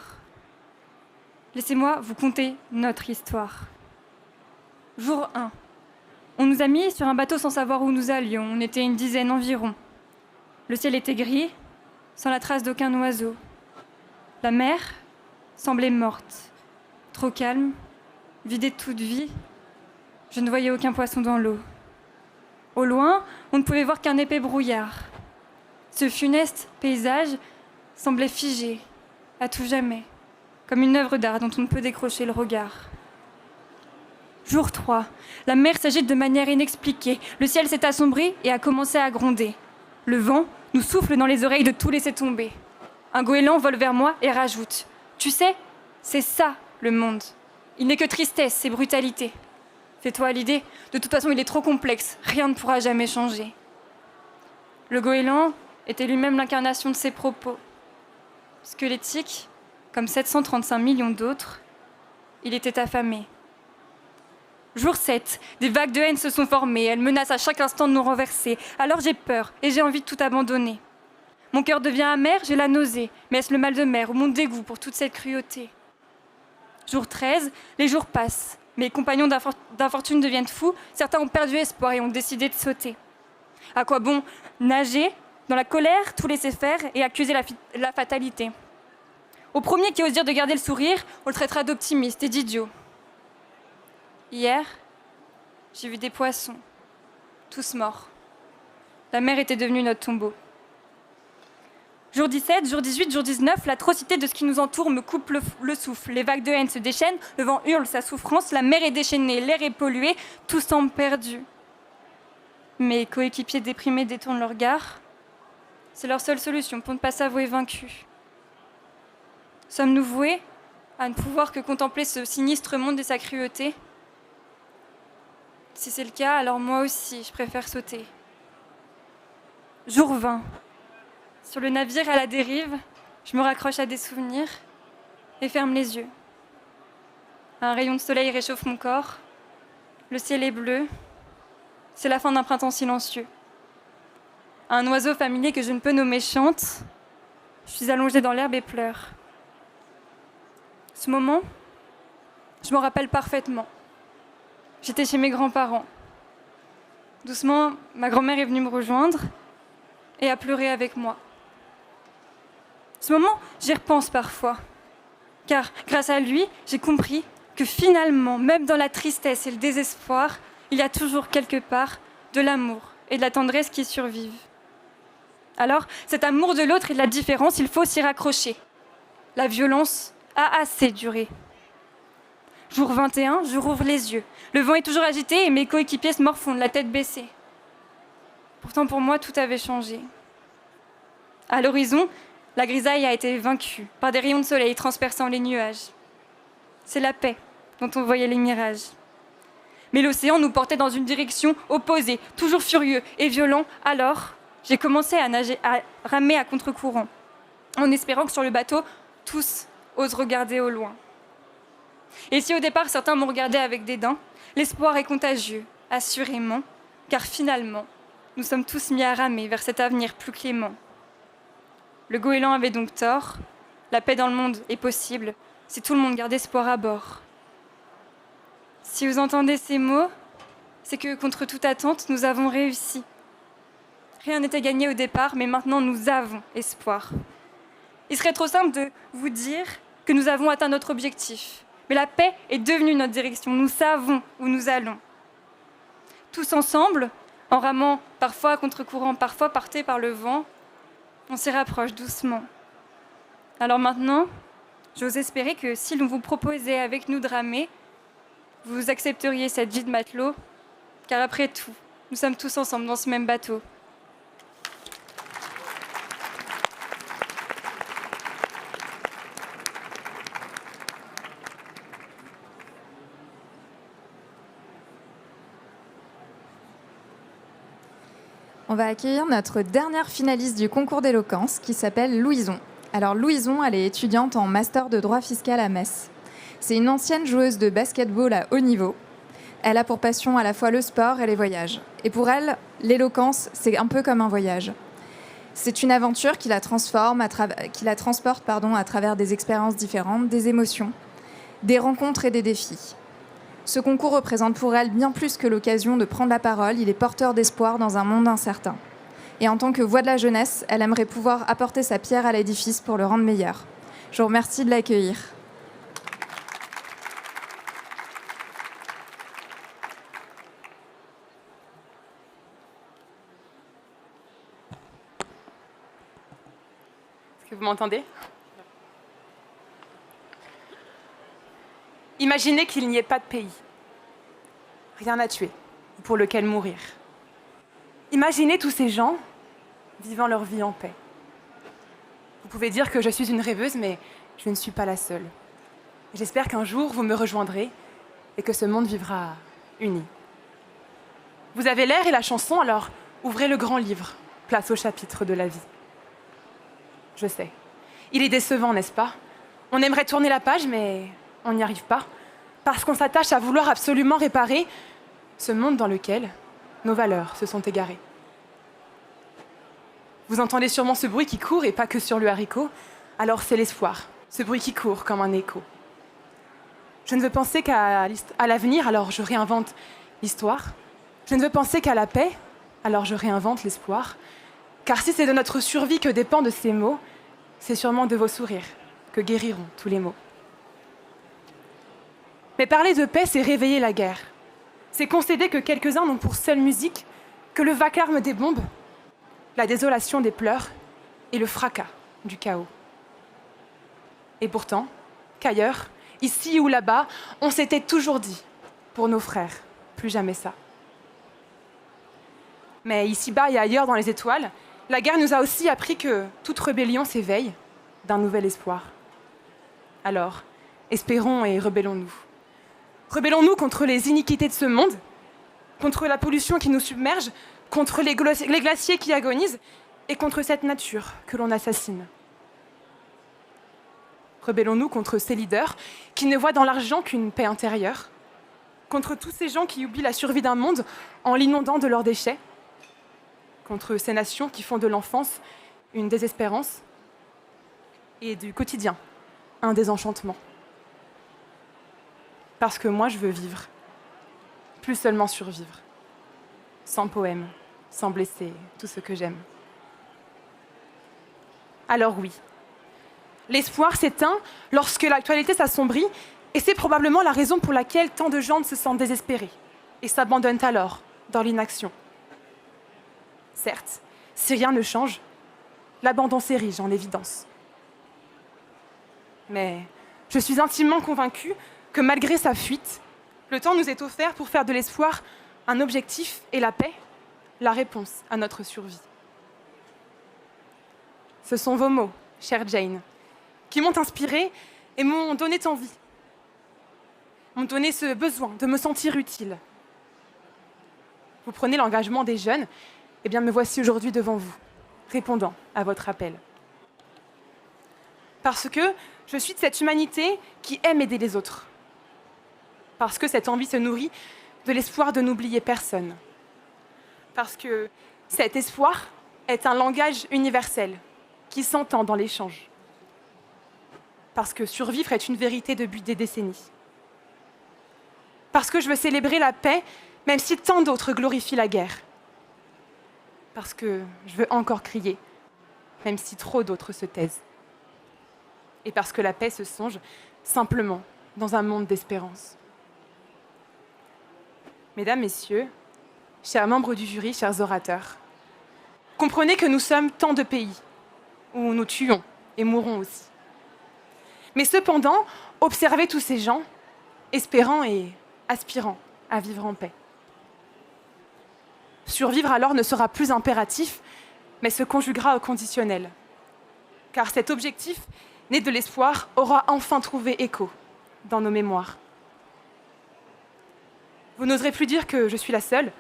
S10: Laissez-moi vous conter notre histoire. Jour 1. On nous a mis sur un bateau sans savoir où nous allions. On était une dizaine environ. Le ciel était gris, sans la trace d'aucun oiseau. La mer semblait morte, trop calme, vidée de toute vie. Je ne voyais aucun poisson dans l'eau. Au loin, on ne pouvait voir qu'un épais brouillard. Ce funeste paysage semblait figé, à tout jamais, comme une œuvre d'art dont on ne peut décrocher le regard. Jour 3, la mer s'agite de manière inexpliquée. Le ciel s'est assombri et a commencé à gronder. Le vent nous souffle dans les oreilles de tout laisser tomber. Un goéland vole vers moi et rajoute: tu sais, c'est ça le monde. Il n'est que tristesse et brutalité. Fais-toi à l'idée, de toute façon il est trop complexe, rien ne pourra jamais changer. Le goéland était lui-même l'incarnation de ses propos. Squelettique, comme 735 millions d'autres, il était affamé. Jour 7, des vagues de haine se sont formées, elles menacent à chaque instant de nous renverser. Alors j'ai peur et j'ai envie de tout abandonner. Mon cœur devient amer, j'ai la nausée, mais est-ce le mal de mer ou mon dégoût pour toute cette cruauté? Jour 13, les jours passent. Mes compagnons d'infortune deviennent fous, certains ont perdu espoir et ont décidé de sauter. À quoi bon nager dans la colère, tout laisser faire et accuser la fatalité? Au premier qui ose dire de garder le sourire, on le traitera d'optimiste et d'idiot. Hier, j'ai vu des poissons, tous morts. La mer était devenue notre tombeau. Jour 17, jour 18, jour 19, l'atrocité de ce qui nous entoure me coupe le souffle. Les vagues de haine se déchaînent, le vent hurle sa souffrance, la mer est déchaînée, l'air est pollué, tout semble perdu. Mes coéquipiers déprimés détournent leur regard. C'est leur seule solution pour ne pas s'avouer vaincus. Sommes-nous voués à ne pouvoir que contempler ce sinistre monde et sa cruauté? Si c'est le cas, alors moi aussi, je préfère sauter. Jour 20. Sur le navire à la dérive, je me raccroche à des souvenirs et ferme les yeux. Un rayon de soleil réchauffe mon corps. Le ciel est bleu. C'est la fin d'un printemps silencieux. Un oiseau familier que je ne peux nommer chante. Je suis allongée dans l'herbe et pleure. Ce moment, je m'en rappelle parfaitement. J'étais chez mes grands-parents. Doucement, ma grand-mère est venue me rejoindre et a pleuré avec moi. Ce moment, j'y repense parfois. Car grâce à lui, j'ai compris que finalement, même dans la tristesse et le désespoir, il y a toujours quelque part de l'amour et de la tendresse qui survivent. Alors, cet amour de l'autre et de la différence, il faut s'y raccrocher. La violence a assez duré. Jour 21, je rouvre les yeux. Le vent est toujours agité et mes coéquipiers se morfondent, la tête baissée. Pourtant, pour moi, tout avait changé. À l'horizon, la grisaille a été vaincue par des rayons de soleil transperçant les nuages. C'est la paix dont on voyait les mirages. Mais l'océan nous portait dans une direction opposée, toujours furieux et violent. Alors, j'ai commencé à ramer à contre-courant, en espérant que sur le bateau, tous osent regarder au loin. Et si au départ, certains m'ont regardé avec dédain, l'espoir est contagieux, assurément, car finalement, nous sommes tous mis à ramer vers cet avenir plus clément. Le goéland avait donc tort, la paix dans le monde est possible si tout le monde garde espoir à bord. Si vous entendez ces mots, c'est que contre toute attente, nous avons réussi. Rien n'était gagné au départ, mais maintenant nous avons espoir. Il serait trop simple de vous dire que nous avons atteint notre objectif, mais la paix est devenue notre direction, nous savons où nous allons. Tous ensemble, en ramant parfois à contre-courant, parfois portés par le vent, on s'y rapproche doucement. Alors maintenant, j'ose espérer que si l'on vous proposait avec nous de ramer, vous accepteriez cette vie de matelot, car après tout, nous sommes tous ensemble dans ce même bateau.
S4: On va accueillir notre dernière finaliste du concours d'éloquence qui s'appelle Louison. Alors Louison, elle est étudiante en master de droit fiscal à Metz. C'est une ancienne joueuse de basketball à haut niveau. Elle a pour passion à la fois le sport et les voyages. Et pour elle, l'éloquence, c'est un peu comme un voyage. C'est une aventure qui la transporte à travers des expériences différentes, des émotions, des rencontres et des défis. Ce concours représente pour elle bien plus que l'occasion de prendre la parole. Il est porteur d'espoir dans un monde incertain. Et en tant que voix de la jeunesse, elle aimerait pouvoir apporter sa pierre à l'édifice pour le rendre meilleur. Je vous remercie de l'accueillir.
S11: Est-ce que vous m'entendez ? Imaginez qu'il n'y ait pas de pays, rien à tuer, ou pour lequel mourir. Imaginez tous ces gens vivant leur vie en paix. Vous pouvez dire que je suis une rêveuse, mais je ne suis pas la seule. J'espère qu'un jour, vous me rejoindrez et que ce monde vivra uni. Vous avez l'air et la chanson, alors ouvrez le grand livre, place au chapitre de la vie. Je sais, il est décevant, n'est-ce pas ? On aimerait tourner la page, mais on n'y arrive pas. parce qu'on s'attache à vouloir absolument réparer ce monde dans lequel nos valeurs se sont égarées. Vous entendez sûrement ce bruit qui court et pas que sur le haricot, alors c'est l'espoir, ce bruit qui court comme un écho. Je ne veux penser qu'à l'avenir, alors je réinvente l'histoire. Je ne veux penser qu'à la paix, alors je réinvente l'espoir. Car si c'est de notre survie que dépendent ces mots, c'est sûrement de vos sourires que guériront tous les maux. Mais parler de paix, c'est réveiller la guerre. C'est concéder que quelques-uns n'ont pour seule musique que le vacarme des bombes, la désolation des pleurs et le fracas du chaos. Et pourtant, qu'ailleurs, ici ou là-bas, on s'était toujours dit, pour nos frères, plus jamais ça. Mais ici-bas et ailleurs dans les étoiles, la guerre nous a aussi appris que toute rébellion s'éveille d'un nouvel espoir. Alors, espérons et rebellons-nous. Rebellons-nous contre les iniquités de ce monde, contre la pollution qui nous submerge, contre les glaciers qui agonisent et contre cette nature que l'on assassine. Rebellons-nous contre ces leaders qui ne voient dans l'argent qu'une paix intérieure, contre tous ces gens qui oublient la survie d'un monde en l'inondant de leurs déchets, contre ces nations qui font de l'enfance une désespérance et du quotidien un désenchantement. Parce que moi, je veux vivre, plus seulement survivre, sans poème, sans blesser tout ce que j'aime. Alors oui, l'espoir s'éteint lorsque l'actualité s'assombrit, et c'est probablement la raison pour laquelle tant de gens se sentent désespérés et s'abandonnent alors dans l'inaction. Certes, si rien ne change, l'abandon s'érige en évidence. Mais je suis intimement convaincue que malgré sa fuite, le temps nous est offert pour faire de l'espoir un objectif et la paix, la réponse à notre survie. Ce sont vos mots, chère Jane, qui m'ont inspirée et m'ont donné envie, m'ont donné ce besoin de me sentir utile. Vous prenez l'engagement des jeunes, et bien me voici aujourd'hui devant vous, répondant à votre appel. Parce que je suis de cette humanité qui aime aider les autres. Parce que cette envie se nourrit de l'espoir de n'oublier personne. Parce que cet espoir est un langage universel qui s'entend dans l'échange. Parce que survivre est une vérité depuis des décennies. Parce que je veux célébrer la paix, même si tant d'autres glorifient la guerre. Parce que je veux encore crier, même si trop d'autres se taisent. Et parce que la paix se songe simplement dans un monde d'espérance. Mesdames, Messieurs, chers membres du jury, chers orateurs, comprenez que nous sommes tant de pays où nous tuons et mourons aussi. Mais cependant, observez tous ces gens, espérant et aspirant à vivre en paix. Survivre alors ne sera plus impératif, mais se conjuguera au conditionnel. Car cet objectif, né de l'espoir, aura enfin trouvé écho dans nos mémoires. Vous n'oserez plus dire que je suis la seule,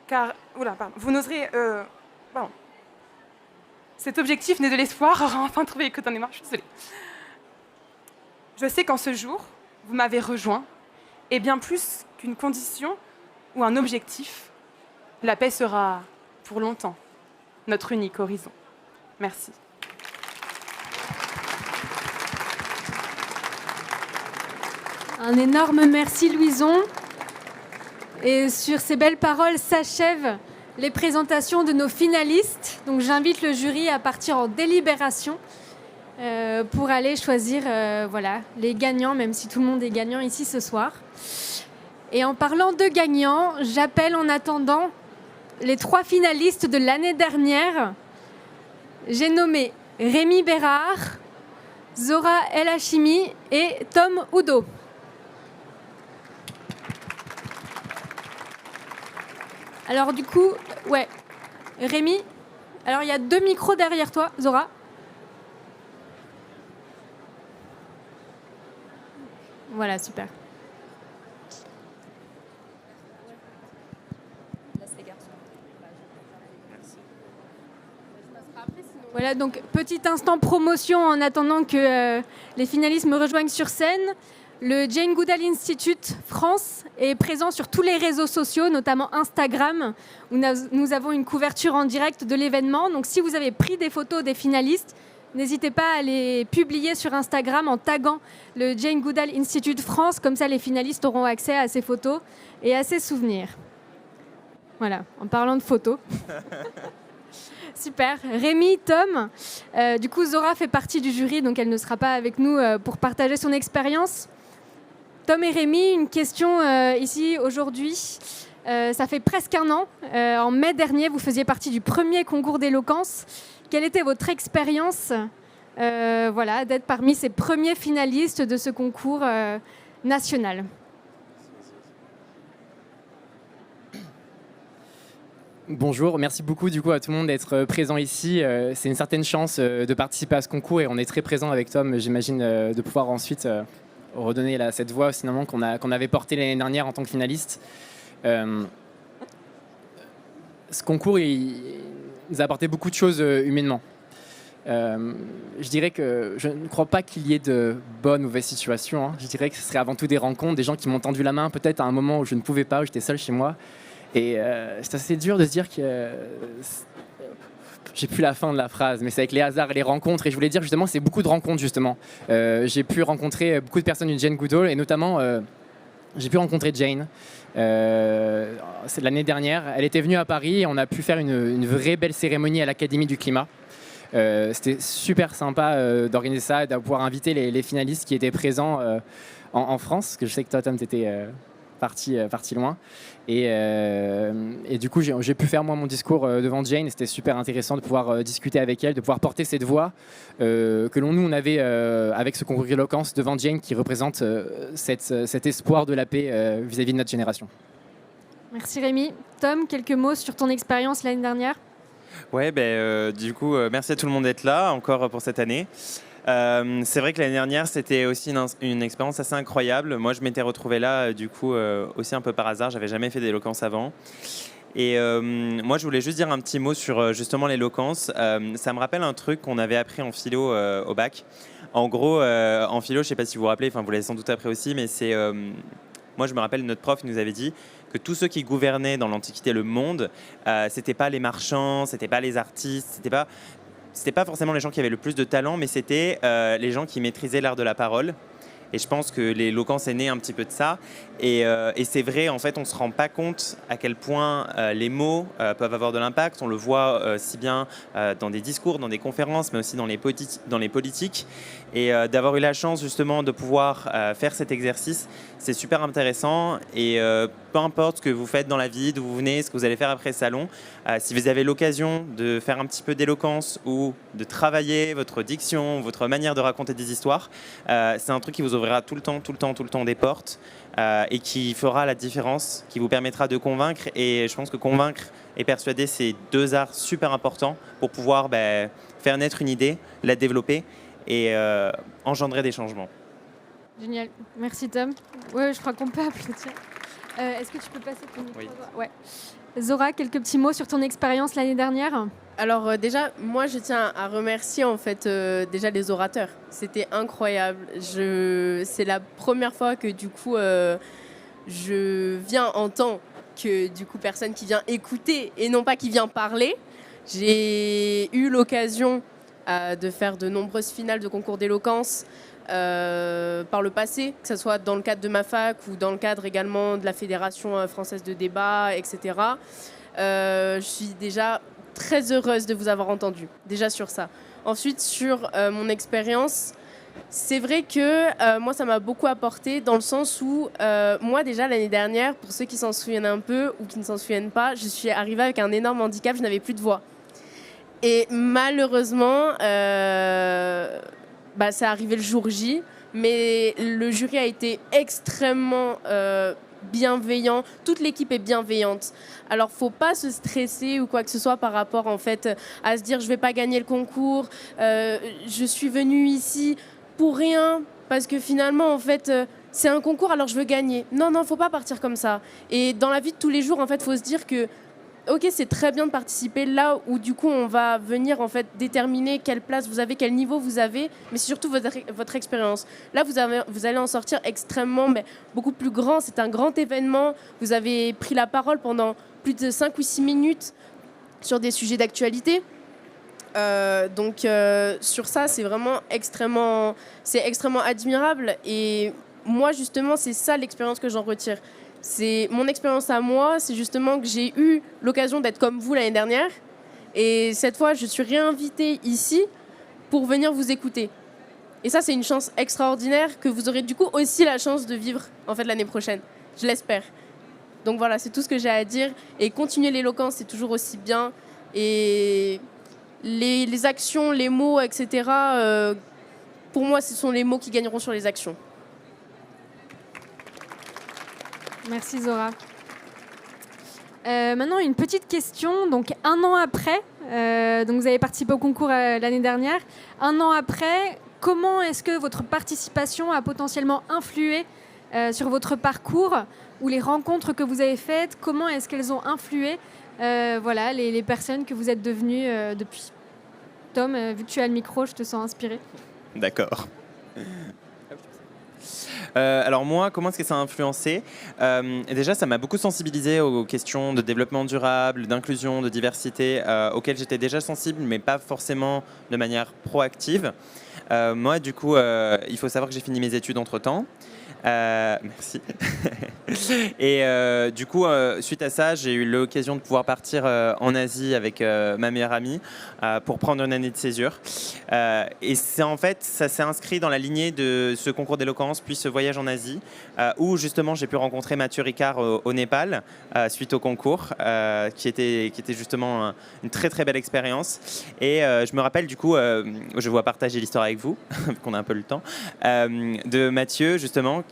S11: car... Vous n'oserez... Cet objectif né de l'espoir aura enfin trouvé écho dans mes mémoires, je suis désolée. Je sais qu'en ce jour, vous m'avez rejoint, et bien plus qu'une condition ou un objectif, la paix sera, pour longtemps, notre unique horizon. Merci.
S2: Un énorme merci, Louison. Et sur ces belles paroles s'achèvent les présentations de nos finalistes. Donc j'invite le jury à partir en délibération pour aller choisir les gagnants, même si tout le monde est gagnant ici ce soir. Et en parlant de gagnants, j'appelle en attendant les 3 finalistes de l'année dernière. J'ai nommé Rémi Bérard, Zora El Hachimi et Tom Udo. Alors du coup, Rémi, alors il y a 2 micros derrière toi, Zora. Voilà, super. Voilà, donc petit instant promotion en attendant que les finalistes me rejoignent sur scène. Le Jane Goodall Institute France est présent sur tous les réseaux sociaux, notamment Instagram, où nous avons une couverture en direct de l'événement. Donc si vous avez pris des photos des finalistes, n'hésitez pas à les publier sur Instagram en taguant le Jane Goodall Institute France. Comme ça, les finalistes auront accès à ces photos et à ces souvenirs. Voilà, en parlant de photos. Super. Rémi, Tom. Du coup, Zora fait partie du jury, donc elle ne sera pas avec nous pour partager son expérience. Tom et Rémi, une question ici aujourd'hui. Ça fait presque un an. En mai dernier, vous faisiez partie du premier concours d'éloquence. Quelle était votre expérience d'être parmi ces premiers finalistes de ce concours national?
S12: Bonjour, merci beaucoup du coup à tout le monde d'être présent ici. C'est une certaine chance de participer à ce concours et on est très présent avec Tom, j'imagine, de pouvoir ensuite redonner cette voix finalement qu'on avait portée l'année dernière en tant que finaliste. Ce concours, il nous a apporté beaucoup de choses humainement. Je dirais que je ne crois pas qu'il y ait de bonnes ou mauvaises situations. Hein. Je dirais que ce serait avant tout des rencontres, des gens qui m'ont tendu la main peut-être à un moment où je ne pouvais pas, où j'étais seul chez moi. Et c'est assez dur de se dire que... j'ai plus la fin de la phrase, mais c'est avec les hasards et les rencontres. Et je voulais dire justement, c'est beaucoup de rencontres justement. J'ai pu rencontrer beaucoup de personnes du Jane Goodall et notamment... j'ai pu rencontrer Jane, c'est l'année dernière. Elle était venue à Paris et on a pu faire une vraie belle cérémonie à l'Académie du Climat. C'était super sympa d'organiser ça et de pouvoir inviter les finalistes qui étaient présents en France, parce que je sais que toi, Tom, tu étais parti loin. Et du coup, j'ai pu faire moi mon discours devant Jane. C'était super intéressant de pouvoir discuter avec elle, de pouvoir porter cette voix que nous on avait avec ce concours d'éloquence devant Jane qui représente cet espoir de la paix vis-à-vis de notre génération.
S2: Merci Rémi. Tom, quelques mots sur ton expérience l'année dernière?
S13: Ouais, du coup, merci à tout le monde d'être là encore pour cette année. C'est vrai que l'année dernière, c'était aussi une expérience assez incroyable. Moi, je m'étais retrouvé là, du coup, aussi un peu par hasard. J'avais jamais fait d'éloquence avant. Et moi, je voulais juste dire un petit mot sur justement l'éloquence. Ça me rappelle un truc qu'on avait appris en philo au bac. En gros, en philo, je sais pas si vous vous rappelez, enfin vous l'avez sans doute appris aussi, mais c'est... moi, je me rappelle, notre prof nous avait dit que tous ceux qui gouvernaient dans l'Antiquité le monde, c'était pas les marchands, c'était pas les artistes, c'était pas forcément les gens qui avaient le plus de talent, mais c'était les gens qui maîtrisaient l'art de la parole. Et je pense que l'éloquence est née un petit peu de ça. Et c'est vrai, en fait, on ne se rend pas compte à quel point les mots peuvent avoir de l'impact. On le voit si bien dans des discours, dans des conférences, mais aussi dans les politiques. Et d'avoir eu la chance, justement, de pouvoir faire cet exercice, c'est super intéressant. Et peu importe ce que vous faites dans la vie, d'où vous venez, ce que vous allez faire après le salon, si vous avez l'occasion de faire un petit peu d'éloquence ou de travailler votre diction, votre manière de raconter des histoires, c'est un truc qui vous ouvrira tout le temps des portes et qui fera la différence, qui vous permettra de convaincre. Et je pense que convaincre et persuader, c'est deux arts super importants pour pouvoir faire naître une idée, la développer et engendrer des changements.
S2: Génial. Merci Tom. Ouais, je crois qu'on peut applaudir. Est-ce que tu peux passer ton micro?
S13: Oui.
S2: Ouais. Zora, quelques petits mots sur ton expérience l'année dernière?
S14: Alors déjà, moi je tiens à remercier en fait déjà les orateurs. C'était incroyable. C'est la première fois que du coup je viens en tant que du coup personne qui vient écouter et non pas qui vient parler. J'ai eu l'occasion de faire de nombreuses finales de concours d'éloquence par le passé, que ce soit dans le cadre de ma fac ou dans le cadre également de la Fédération française de débat, etc. Je suis déjà très heureuse de vous avoir entendu, déjà sur ça. Ensuite, sur mon expérience, c'est vrai que moi, ça m'a beaucoup apporté dans le sens où, moi, déjà, l'année dernière, pour ceux qui s'en souviennent un peu ou qui ne s'en souviennent pas, je suis arrivée avec un énorme handicap, je n'avais plus de voix. Et malheureusement, c'est arrivé le jour J, mais le jury a été extrêmement bienveillant, toute l'équipe est bienveillante. Alors faut pas se stresser ou quoi que ce soit par rapport en fait à se dire je vais pas gagner le concours, je suis venue ici pour rien parce que finalement en fait c'est un concours alors je veux gagner. Non, faut pas partir comme ça. Et dans la vie de tous les jours en fait faut se dire que ok, c'est très bien de participer là où du coup on va venir en fait déterminer quelle place vous avez, quel niveau vous avez, mais c'est surtout votre expérience. Là, vous allez en sortir extrêmement, mais beaucoup plus grand. C'est un grand événement. Vous avez pris la parole pendant plus de 5 ou 6 minutes sur des sujets d'actualité. Donc sur ça, c'est vraiment extrêmement admirable. Et moi, justement, c'est ça l'expérience que j'en retire. C'est mon expérience à moi, c'est justement que j'ai eu l'occasion d'être comme vous l'année dernière. Et cette fois, je suis réinvitée ici pour venir vous écouter. Et ça, c'est une chance extraordinaire que vous aurez du coup aussi la chance de vivre en fait l'année prochaine. Je l'espère. Donc voilà, c'est tout ce que j'ai à dire. Et continuer l'éloquence, c'est toujours aussi bien. Et les actions, les mots, etc., pour moi, ce sont les mots qui gagneront sur les actions.
S2: Merci Zora. Maintenant, une petite question. Donc, 1 an après, donc vous avez participé au concours l'année dernière. 1 an après, comment est-ce que votre participation a potentiellement influé sur votre parcours ou les rencontres que vous avez faites? Comment est-ce qu'elles ont influé voilà, les personnes que vous êtes devenues depuis? Tom, vu que tu as le micro, je te sens inspiré.
S13: D'accord. Alors moi, comment est-ce que ça a influencé? Déjà, ça m'a beaucoup sensibilisé aux questions de développement durable, d'inclusion, de diversité, auxquelles j'étais déjà sensible, mais pas forcément de manière proactive. Moi, du coup, il faut savoir que j'ai fini mes études entre-temps. Merci. Et du coup, suite à ça, j'ai eu l'occasion de pouvoir partir en Asie avec ma meilleure amie pour prendre une année de césure. Et c'est en fait, ça s'est inscrit dans la lignée de ce concours d'éloquence, puis ce voyage en Asie, où justement j'ai pu rencontrer Mathieu Ricard au Népal, suite au concours, qui était justement une très très belle expérience. Et je me rappelle du coup, je vais partager l'histoire avec vous, vu qu'on a un peu le temps, de Mathieu justement,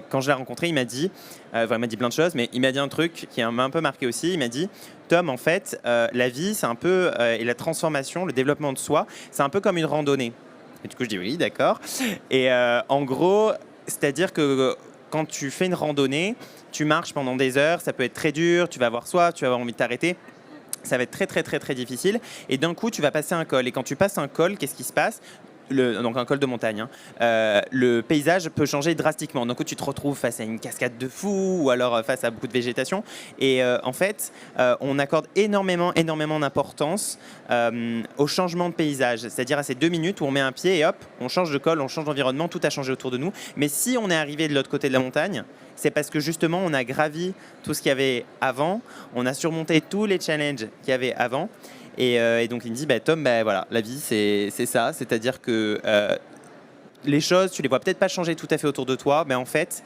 S13: quand je l'ai rencontré, il m'a dit, il m'a dit plein de choses, mais il m'a dit un truc qui m'a un peu marqué aussi. Il m'a dit, Tom, en fait, la vie, c'est un peu, et la transformation, le développement de soi, c'est un peu comme une randonnée. Et du coup, je dis oui, d'accord. Et en gros, c'est-à-dire que quand tu fais une randonnée, tu marches pendant des heures, ça peut être très dur, tu vas avoir soif, tu vas avoir envie de t'arrêter. Ça va être très, très, très, très difficile. Et d'un coup, tu vas passer un col. Et quand tu passes un col, qu'est-ce qui se passe ? Donc un col de montagne, le paysage peut changer drastiquement. Donc tu te retrouves face à une cascade de fou ou alors face à beaucoup de végétation. Et en fait, on accorde énormément d'importance au changement de paysage. C'est-à-dire à ces 2 minutes où on met un pied et hop, on change de col, on change d'environnement, tout a changé autour de nous. Mais si on est arrivé de l'autre côté de la montagne, c'est parce que justement on a gravi tout ce qu'il y avait avant, on a surmonté tous les challenges qu'il y avait avant. Et donc il me dit, Tom, voilà, la vie c'est ça, c'est-à-dire que les choses, tu les vois peut-être pas changer tout à fait autour de toi, mais en fait,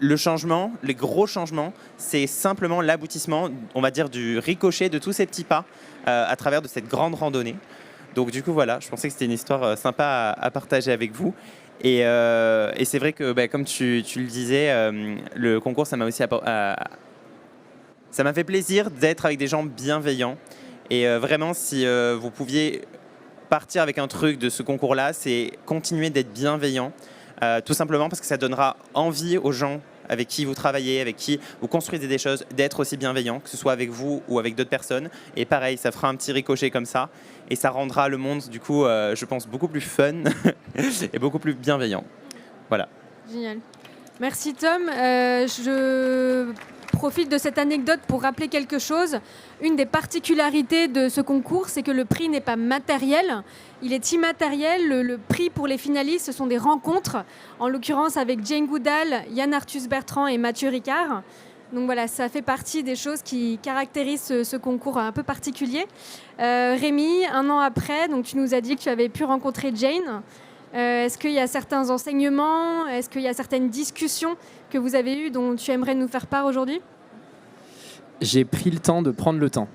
S13: le changement, les gros changements, c'est simplement l'aboutissement, on va dire, du ricochet de tous ces petits pas à travers de cette grande randonnée. Donc du coup, voilà, je pensais que c'était une histoire sympa à partager avec vous. Et c'est vrai que, comme tu le disais, le concours, ça m'a aussi ça m'a fait plaisir d'être avec des gens bienveillants. Et vraiment, si vous pouviez partir avec un truc de ce concours-là, c'est continuer d'être bienveillant. Tout simplement parce que ça donnera envie aux gens avec qui vous travaillez, avec qui vous construisez des choses, d'être aussi bienveillant, que ce soit avec vous ou avec d'autres personnes. Et pareil, ça fera un petit ricochet comme ça. Et ça rendra le monde, du coup, je pense, beaucoup plus fun et beaucoup plus bienveillant. Voilà.
S2: Génial. Merci Tom. Je profite de cette anecdote pour rappeler quelque chose. Une des particularités de ce concours, c'est que le prix n'est pas matériel, il est immatériel. Le prix pour les finalistes, ce sont des rencontres, en l'occurrence avec Jane Goodall, Yann Arthus Bertrand et Mathieu Ricard. Donc voilà, ça fait partie des choses qui caractérisent ce concours un peu particulier. Rémi, 1 an après, donc tu nous as dit que tu avais pu rencontrer Jane. Est-ce qu'il y a certains enseignements, est-ce qu'il y a certaines discussions que vous avez eues dont tu aimerais nous faire part aujourd'hui ?
S12: J'ai pris le temps de prendre le temps.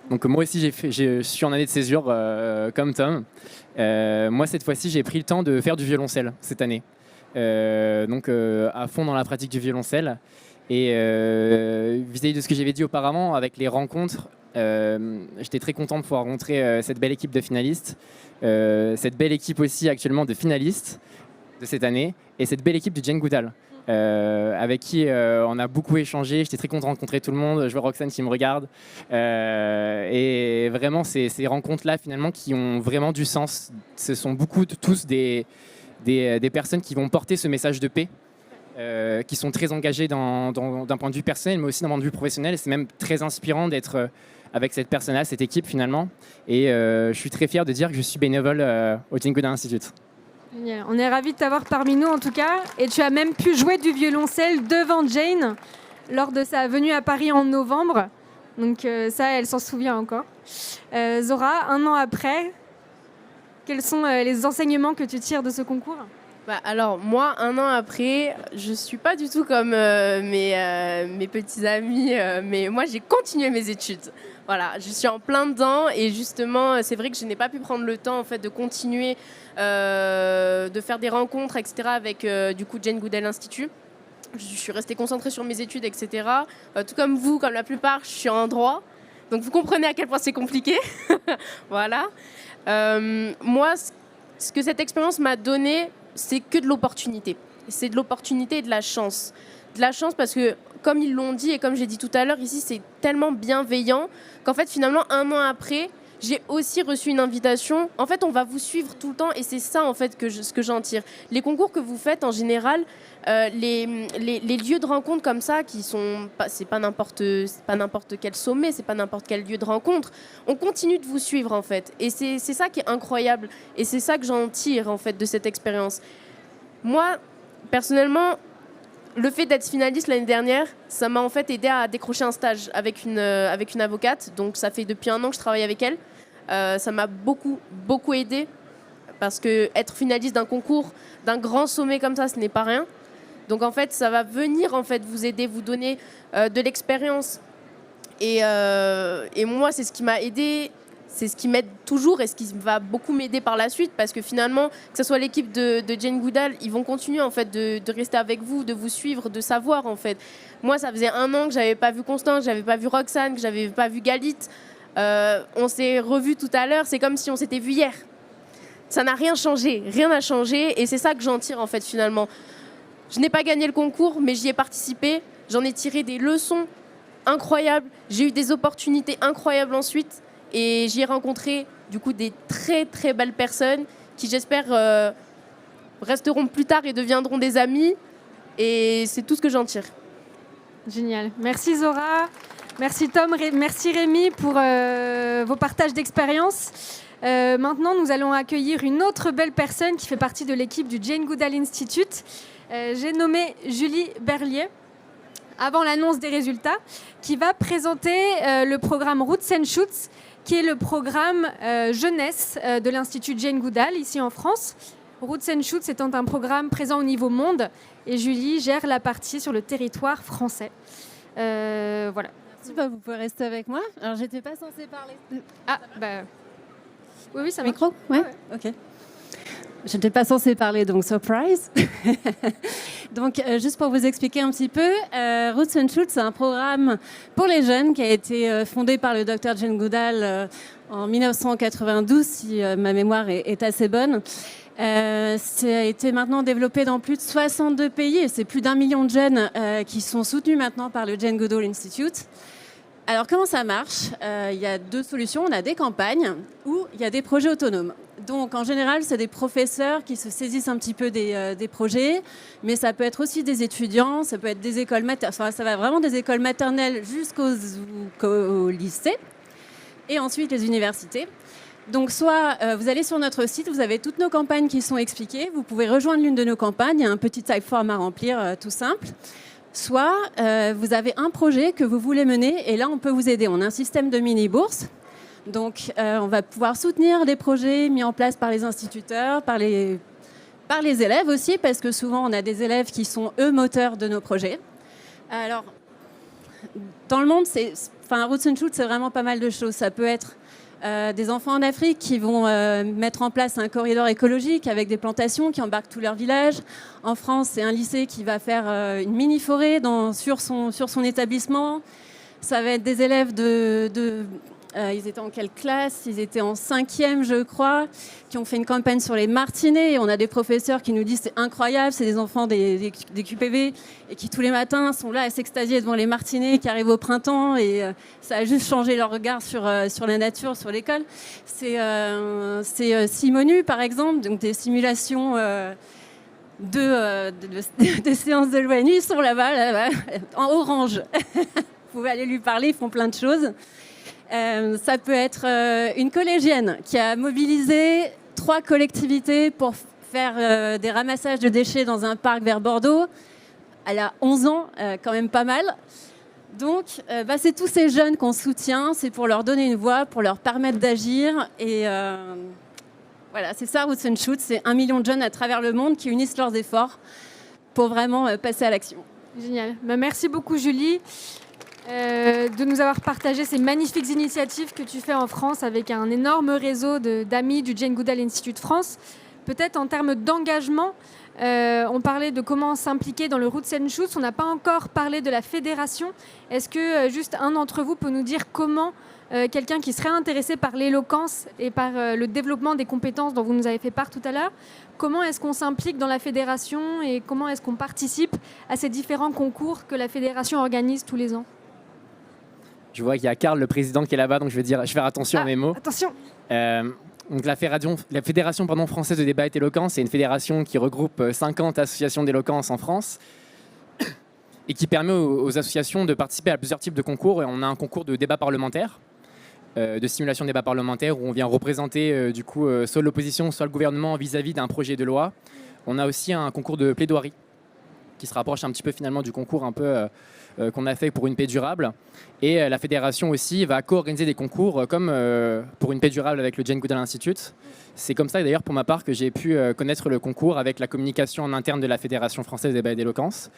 S12: Donc moi aussi, je suis en année de césure comme Tom. Moi, cette fois-ci, j'ai pris le temps de faire du violoncelle cette année. Donc à fond dans la pratique du violoncelle. Et vis-à-vis de ce que j'avais dit auparavant, avec les rencontres, j'étais très content de pouvoir rencontrer cette belle équipe de finalistes. Cette belle équipe aussi actuellement de finalistes de cette année et cette belle équipe de Jane Goodall. avec qui on a beaucoup échangé. J'étais très content de rencontrer tout le monde. Je vois Roxane qui me regarde. Et vraiment, ces rencontres-là, finalement, qui ont vraiment du sens. Ce sont tous des personnes qui vont porter ce message de paix, qui sont très engagées d'un point de vue personnel, mais aussi d'un point de vue professionnel. Et c'est même très inspirant d'être avec cette personne-là, cette équipe, finalement. Et je suis très fier de dire que je suis bénévole au Jane Goodall Institute.
S2: Génial. On est ravis de t'avoir parmi nous en tout cas. Et tu as même pu jouer du violoncelle devant Jane lors de sa venue à Paris en novembre. Donc ça, elle s'en souvient encore. Zora, 1 an après, quels sont les enseignements que tu tires de ce concours ?
S14: Alors moi, 1 an après, je suis pas du tout comme mes petits amis, mais moi j'ai continué mes études. Voilà, je suis en plein dedans et justement, c'est vrai que je n'ai pas pu prendre le temps en fait de continuer, de faire des rencontres, etc. avec du coup Jane Goodall Institute. Je suis restée concentrée sur mes études, etc. Tout comme vous, comme la plupart, je suis en droit. Donc vous comprenez à quel point c'est compliqué. Voilà. Moi, ce que cette expérience m'a donné, c'est que de l'opportunité. C'est de l'opportunité et de la chance. De la chance parce que, comme ils l'ont dit et comme j'ai dit tout à l'heure, ici, c'est tellement bienveillant qu'en fait, finalement, 1 an après, j'ai aussi reçu une invitation. En fait, on va vous suivre tout le temps et c'est ça, en fait, ce que j'en tire. Les concours que vous faites, en général, les lieux de rencontre comme ça, c'est pas n'importe quel sommet, c'est pas n'importe quel lieu de rencontre. On continue de vous suivre, en fait. Et c'est ça qui est incroyable. Et c'est ça que j'en tire, en fait, de cette expérience. Moi, personnellement, le fait d'être finaliste l'année dernière, ça m'a en fait aidé à décrocher un stage avec une avocate. Donc ça fait depuis 1 an que je travaille avec elle. Ça m'a beaucoup aidé parce que être finaliste d'un concours, d'un grand sommet comme ça, ce n'est pas rien. Donc en fait, ça va venir en fait vous aider, vous donner de l'expérience. Et moi, c'est ce qui m'a aidé. C'est ce qui m'aide toujours et ce qui va beaucoup m'aider par la suite parce que finalement, que ce soit l'équipe de Jane Goodall, ils vont continuer en fait de rester avec vous, de vous suivre, de savoir en fait. Moi, ça faisait 1 an que j'avais pas vu Constance, que j'avais pas vu Roxane, que j'avais pas vu Galit. On s'est revus tout à l'heure, c'est comme si on s'était vu hier. Ça n'a rien changé et c'est ça que j'en tire en fait finalement. Je n'ai pas gagné le concours, mais j'y ai participé. J'en ai tiré des leçons incroyables. J'ai eu des opportunités incroyables ensuite. Et j'y ai rencontré du coup des très très belles personnes qui j'espère resteront plus tard et deviendront des amis. Et c'est tout ce que j'en tire.
S2: Génial. Merci Zora, merci Tom, merci Rémi pour vos partages d'expérience. Maintenant, nous allons accueillir une autre belle personne qui fait partie de l'équipe du Jane Goodall Institute. J'ai nommé Julie Berlier, avant l'annonce des résultats, qui va présenter le programme Roots and Shoots, qui est le programme jeunesse de l'Institut Jane Goodall, ici en France. Roots and Shoots étant un programme présent au niveau monde, et Julie gère la partie sur le territoire français. Voilà.
S15: Merci, vous pouvez rester avec moi. Alors, j'étais pas censée parler.
S2: Oui, ça
S15: micro. Ouais. Ok. Je n'étais pas censée parler, donc surprise. Donc, juste pour vous expliquer un petit peu, Roots and Shoots, c'est un programme pour les jeunes qui a été fondé par le Dr Jane Goodall en 1992, si ma mémoire est assez bonne. Ça a été maintenant développé dans plus de 62 pays et c'est plus d'1 million de jeunes qui sont soutenus maintenant par le Jane Goodall Institute. Alors, comment ça marche ? Il y a 2 solutions. On a des campagnes ou il y a des projets autonomes. Donc, en général, c'est des professeurs qui se saisissent un petit peu des projets, mais ça peut être aussi des étudiants, ça peut être des écoles maternelles, enfin, ça va vraiment des écoles maternelles jusqu'au lycée, et ensuite les universités. Donc, soit vous allez sur notre site, vous avez toutes nos campagnes qui sont expliquées, vous pouvez rejoindre l'une de nos campagnes, il y a un petit typeform à remplir tout simple. Soit vous avez un projet que vous voulez mener, et là, on peut vous aider. On a un système de mini-bourses. Donc, on va pouvoir soutenir des projets mis en place par les instituteurs, par les élèves aussi, parce que souvent, on a des élèves qui sont, eux, moteurs de nos projets. Alors, dans le monde, Roots and Shoots, c'est vraiment pas mal de choses. Ça peut être des enfants en Afrique qui vont mettre en place un corridor écologique avec des plantations qui embarquent tout leur village. En France, c'est un lycée qui va faire une mini-forêt sur son établissement. Ça va être des élèves Ils étaient en quelle classe? Ils étaient en 5e, je crois, qui ont fait une campagne sur les martinets. Et on a des professeurs qui nous disent c'est incroyable, c'est des enfants des QPV et qui tous les matins sont là à s'extasier devant les martinets qui arrivent au printemps. Et ça a juste changé leur regard sur la nature, sur l'école. C'est Simonu, par exemple, donc des simulations de séances de l'ONU. Ils sont là-bas, en orange. Vous pouvez aller lui parler, ils font plein de choses. Ça peut être une collégienne qui a mobilisé 3 collectivités pour faire des ramassages de déchets dans un parc vers Bordeaux. Elle a 11 ans, quand même pas mal. Donc, c'est tous ces jeunes qu'on soutient, c'est pour leur donner une voix, pour leur permettre d'agir. Et voilà, c'est ça, Roots and Shoots, c'est 1 million de jeunes à travers le monde qui unissent leurs efforts pour vraiment passer à l'action.
S2: Génial. Merci beaucoup, Julie. De nous avoir partagé ces magnifiques initiatives que tu fais en France avec un énorme réseau d'amis du Jane Goodall Institute France. Peut-être en termes d'engagement, on parlait de comment s'impliquer dans le Roots and Shoots. On n'a pas encore parlé de la fédération. Est-ce que juste un d'entre vous peut nous dire comment quelqu'un qui serait intéressé par l'éloquence et par le développement des compétences dont vous nous avez fait part tout à l'heure, comment est-ce qu'on s'implique dans la fédération et comment est-ce qu'on participe à ces différents concours que la fédération organise tous les ans?
S12: Je vois qu'il y a Karl, le président, qui est là-bas, donc je vais faire attention à mes mots.
S2: Attention.
S12: Donc la fédération française de débat et d'éloquence, c'est une fédération qui regroupe 50 associations d'éloquence en France et qui permet aux associations de participer à plusieurs types de concours. Et on a un concours de débat parlementaire, de simulation de débat parlementaire, où on vient représenter soit l'opposition, soit le gouvernement vis-à-vis d'un projet de loi. On a aussi un concours de plaidoirie qui se rapproche un petit peu finalement du concours un peu qu'on a fait pour une paix durable. Et la fédération aussi va co-organiser des concours comme pour une paix durable avec le Jane Goodall Institute. C'est comme ça d'ailleurs pour ma part que j'ai pu connaître le concours avec la communication en interne de la Fédération française des débat et d'éloquence.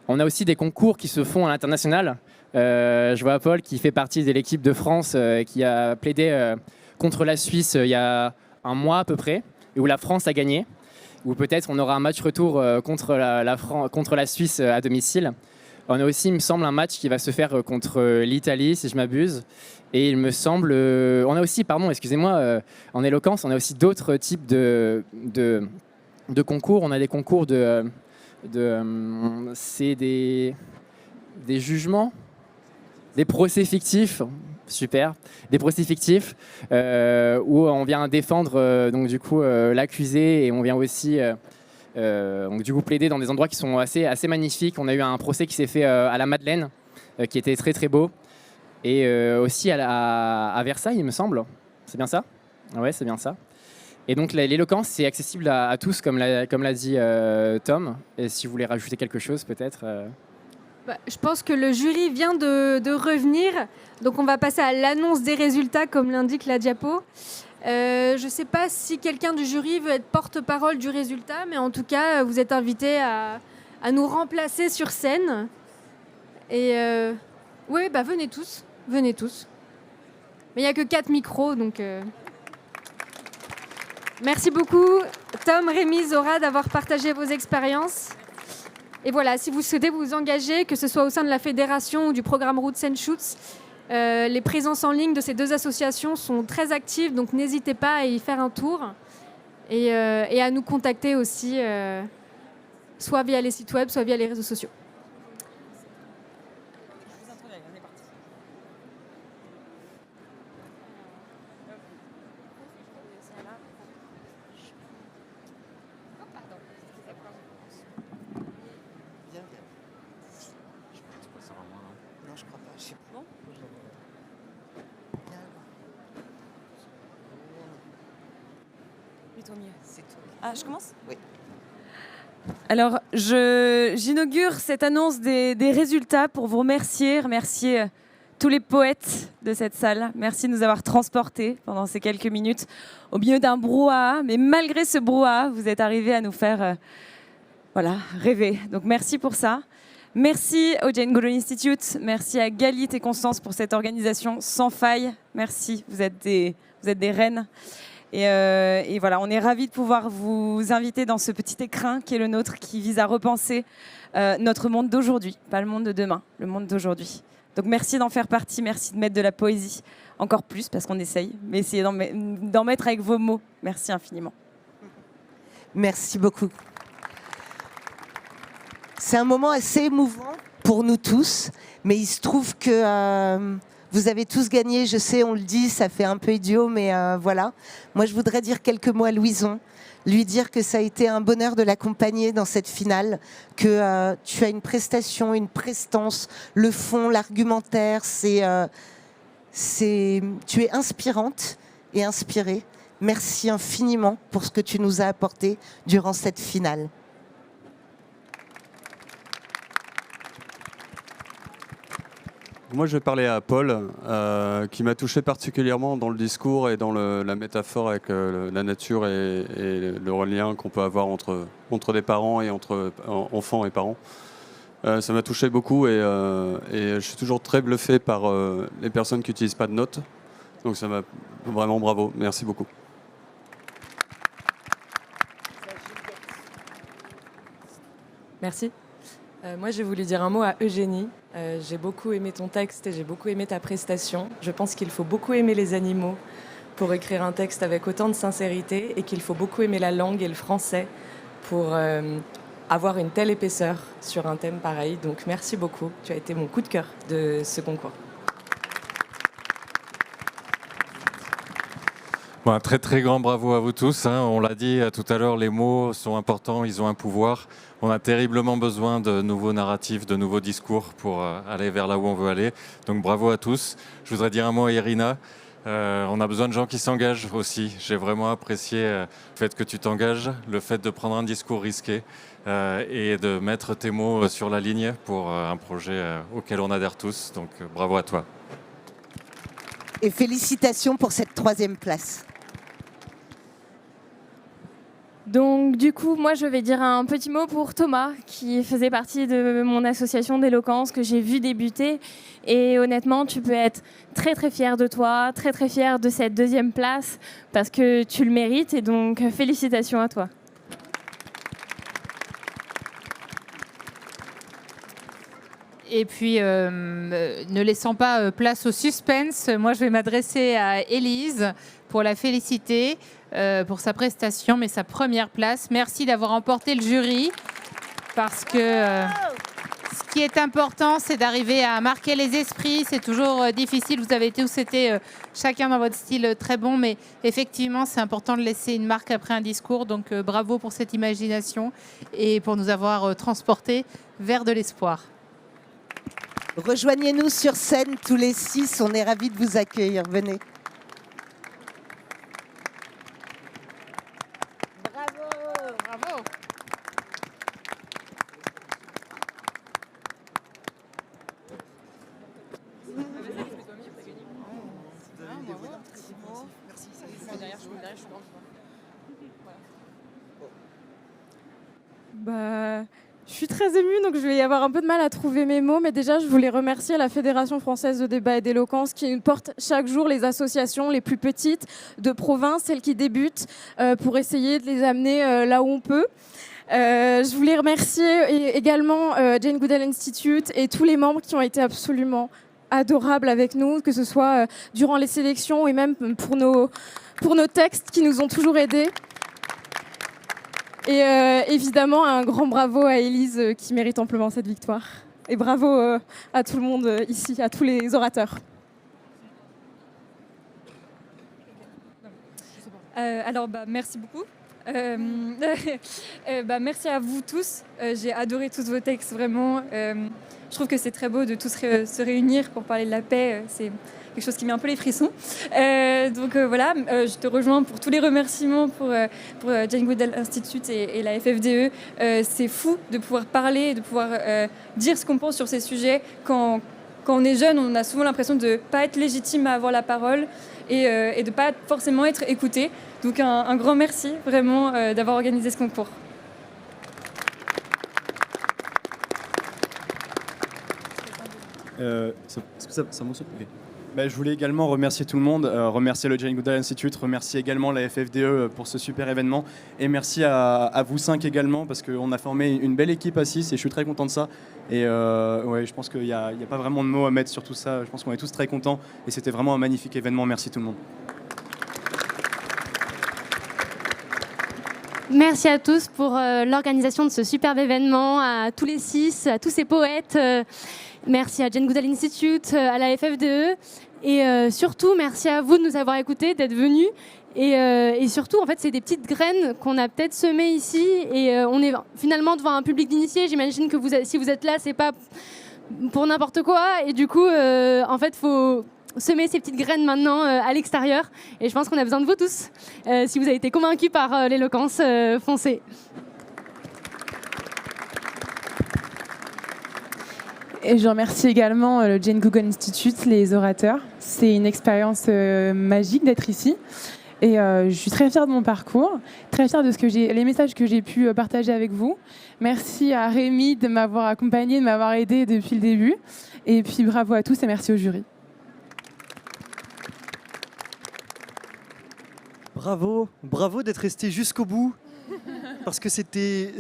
S12: On a aussi des concours qui se font à l'international. Je vois Paul qui fait partie de l'équipe de France qui a plaidé contre la Suisse il y a un mois à peu près, et où la France a gagné. Ou peut-être on aura un match retour contre la Suisse à domicile. On a aussi, il me semble, un match qui va se faire contre l'Italie, si je m'abuse. Et il me semble... on a aussi, excusez-moi, en éloquence, on a aussi d'autres types de concours. On a des concours c'est des jugements, des procès fictifs. Super, des procès fictifs où on vient défendre l'accusé et on vient aussi plaider dans des endroits qui sont assez magnifiques. On a eu un procès qui s'est fait à la Madeleine qui était très très beau et aussi à Versailles, il me semble. C'est bien ça? Ouais, c'est bien ça. Et donc l'éloquence, c'est accessible à tous, comme l'a dit Tom. Et si vous voulez rajouter quelque chose, peut-être.
S2: Je pense que le jury vient de revenir, donc on va passer à l'annonce des résultats comme l'indique la diapo. Je ne sais pas si quelqu'un du jury veut être porte-parole du résultat, mais en tout cas, vous êtes invités à nous remplacer sur scène. Et oui, venez tous. Mais il n'y a que 4 micros, donc... Merci beaucoup, Tom, Rémi, Zora, d'avoir partagé vos expériences. Et voilà, si vous souhaitez vous engager, que ce soit au sein de la fédération ou du programme Roots and Shoots, les présences en ligne de ces 2 associations sont très actives, donc n'hésitez pas à y faire un tour et à nous contacter aussi, soit via les sites web, soit via les réseaux sociaux.
S16: Ah, je commence ? Oui. Alors, j'inaugure cette annonce des résultats pour vous remercier tous les poètes de cette salle. Merci de nous avoir transportés pendant ces quelques minutes au milieu d'un brouhaha. Mais malgré ce brouhaha, vous êtes arrivés à nous faire rêver. Donc, merci pour ça. Merci au Jane Goodall Institute. Merci à Galit et Constance pour cette organisation sans faille. Merci, vous êtes des reines. Et voilà, on est ravis de pouvoir vous inviter dans ce petit écrin qui est le nôtre, qui vise à repenser notre monde d'aujourd'hui, pas le monde de demain, le monde d'aujourd'hui. Donc merci d'en faire partie, merci de mettre de la poésie encore plus, parce qu'on essaye, mais essayez d'en mettre avec vos mots. Merci infiniment.
S1: Merci beaucoup. C'est un moment assez émouvant pour nous tous, mais il se trouve que vous avez tous gagné. Je sais, on le dit, ça fait un peu idiot, mais voilà. Moi, je voudrais dire quelques mots à Louison, lui dire que ça a été un bonheur de l'accompagner dans cette finale, que tu as une prestation, une prestance, le fond, l'argumentaire, tu es inspirante et inspirée. Merci infiniment pour ce que tu nous as apporté durant cette finale.
S17: Moi, je vais parler à Paul, qui m'a touché particulièrement dans le discours et dans la métaphore avec la nature et le lien qu'on peut avoir entre les parents et entre enfants et parents. Ça m'a touché beaucoup et je suis toujours très bluffé par les personnes qui n'utilisent pas de notes. Donc ça m'a vraiment bravo. Merci beaucoup.
S18: Merci. Moi, j'ai voulu dire un mot à Eugénie. J'ai beaucoup aimé ton texte et j'ai beaucoup aimé ta prestation. Je pense qu'il faut beaucoup aimer les animaux pour écrire un texte avec autant de sincérité et qu'il faut beaucoup aimer la langue et le français pour avoir une telle épaisseur sur un thème pareil. Donc merci beaucoup. Tu as été mon coup de cœur de ce concours.
S19: Bon, un très très grand bravo à vous tous. On l'a dit tout à l'heure, les mots sont importants, ils ont un pouvoir. On a terriblement besoin de nouveaux narratifs, de nouveaux discours pour aller vers là où on veut aller. Donc bravo à tous. Je voudrais dire un mot à Irina. On a besoin de gens qui s'engagent aussi. J'ai vraiment apprécié le fait que tu t'engages, le fait de prendre un discours risqué et de mettre tes mots sur la ligne pour un projet auquel on adhère tous. Donc bravo à toi.
S1: Et félicitations pour cette 3e place.
S5: Donc du coup, moi je vais dire un petit mot pour Thomas, qui faisait partie de mon association d'éloquence que j'ai vu débuter. Et honnêtement, tu peux être très très fier de toi, très très fier de cette 2e place, parce que tu le mérites. Et donc félicitations à toi.
S20: Et puis, ne laissant pas place au suspense, moi je vais m'adresser à Élise pour la féliciter pour sa prestation, mais sa 1re place. Merci d'avoir emporté le jury, parce que ce qui est important, c'est d'arriver à marquer les esprits. C'est toujours difficile. Vous avez tous été chacun dans votre style très bon, mais effectivement, c'est important de laisser une marque après un discours. Donc bravo pour cette imagination et pour nous avoir transportés vers de l'espoir.
S1: Rejoignez-nous sur scène tous les 6, on est ravis de vous accueillir. Venez.
S20: Bravo, bravo.
S21: Je suis très émue, donc je vais y avoir un peu de mal à trouver mes mots, mais déjà je voulais remercier la Fédération française de débat et d'éloquence qui porte chaque jour les associations les plus petites de province, celles qui débutent, pour essayer de les amener là où on peut. Je voulais remercier également Jane Goodall Institute et tous les membres qui ont été absolument adorables avec nous, que ce soit durant les sélections et même pour nos textes qui nous ont toujours aidés. Et évidemment, un grand bravo à Élise qui mérite amplement cette victoire. Et bravo à tout le monde ici, à tous les orateurs.
S10: Merci beaucoup. Merci à vous tous. J'ai adoré tous vos textes, vraiment. Je trouve que c'est très beau de tous se réunir pour parler de la paix. C'est quelque chose qui met un peu les frissons. Voilà, je te rejoins pour tous les remerciements pour Jane Goodall Institute et la FFDE. C'est fou de pouvoir parler, de pouvoir dire ce qu'on pense sur ces sujets. Quand on est jeune, on a souvent l'impression de ne pas être légitime à avoir la parole et de ne pas forcément être écouté. Donc un grand merci vraiment d'avoir organisé ce concours.
S9: Est-ce que ça monte? Okay. Je voulais également remercier tout le monde, remercier le Jane Goodall Institute, remercier également la FFDE pour ce super événement et merci à vous 5 également parce qu'on a formé une belle équipe à 6 et je suis très content de ça. Et je pense qu'il n'y a pas vraiment de mots à mettre sur tout ça, je pense qu'on est tous très contents et c'était vraiment un magnifique événement, merci tout le monde.
S8: Merci à tous pour l'organisation de ce superbe événement, à tous les 6, à tous ces poètes. Merci à Jane Goodall Institute, à la FFDE et surtout merci à vous de nous avoir écoutés, d'être venus. Et surtout, en fait, c'est des petites graines qu'on a peut-être semées ici et on est finalement devant un public d'initiés. J'imagine que si vous êtes là, c'est pas pour n'importe quoi. Et du coup, en fait, faut semer ces petites graines maintenant à l'extérieur. Et je pense qu'on a besoin de vous tous. Si vous avez été convaincus par l'éloquence, foncez.
S3: Et je remercie également le Jane Goodall Institute, les orateurs. C'est une expérience magique d'être ici. Et je suis très fière de mon parcours, très fière de les messages que j'ai pu partager avec vous. Merci à Rémi de m'avoir accompagnée, de m'avoir aidée depuis le début. Et puis bravo à tous et merci au jury.
S7: Bravo d'être resté jusqu'au bout, parce que c'était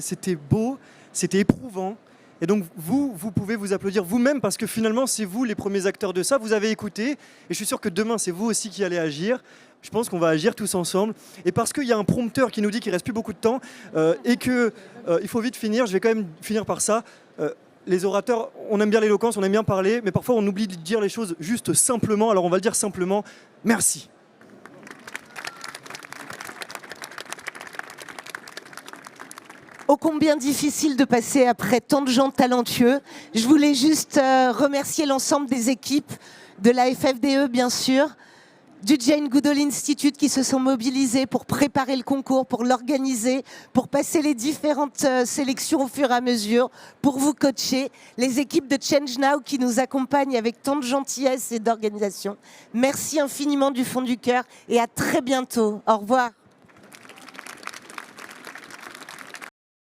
S7: beau, c'était éprouvant. Et donc vous pouvez vous applaudir vous-même, parce que finalement c'est vous les premiers acteurs de ça, vous avez écouté, et je suis sûr que demain c'est vous aussi qui allez agir. Je pense qu'on va agir tous ensemble. Et parce qu'il y a un prompteur qui nous dit qu'il ne reste plus beaucoup de temps et qu'il faut vite finir, je vais quand même finir par ça. Les orateurs, on aime bien l'éloquence, on aime bien parler, mais parfois on oublie de dire les choses juste simplement, alors on va le dire simplement, merci.
S1: Ô combien difficile de passer après tant de gens talentueux. Je voulais juste remercier l'ensemble des équipes de la FFDE, bien sûr, du Jane Goodall Institute qui se sont mobilisés pour préparer le concours, pour l'organiser, pour passer les différentes sélections au fur et à mesure, pour vous coacher, les équipes de Change Now qui nous accompagnent avec tant de gentillesse et d'organisation. Merci infiniment du fond du cœur et à très bientôt. Au revoir.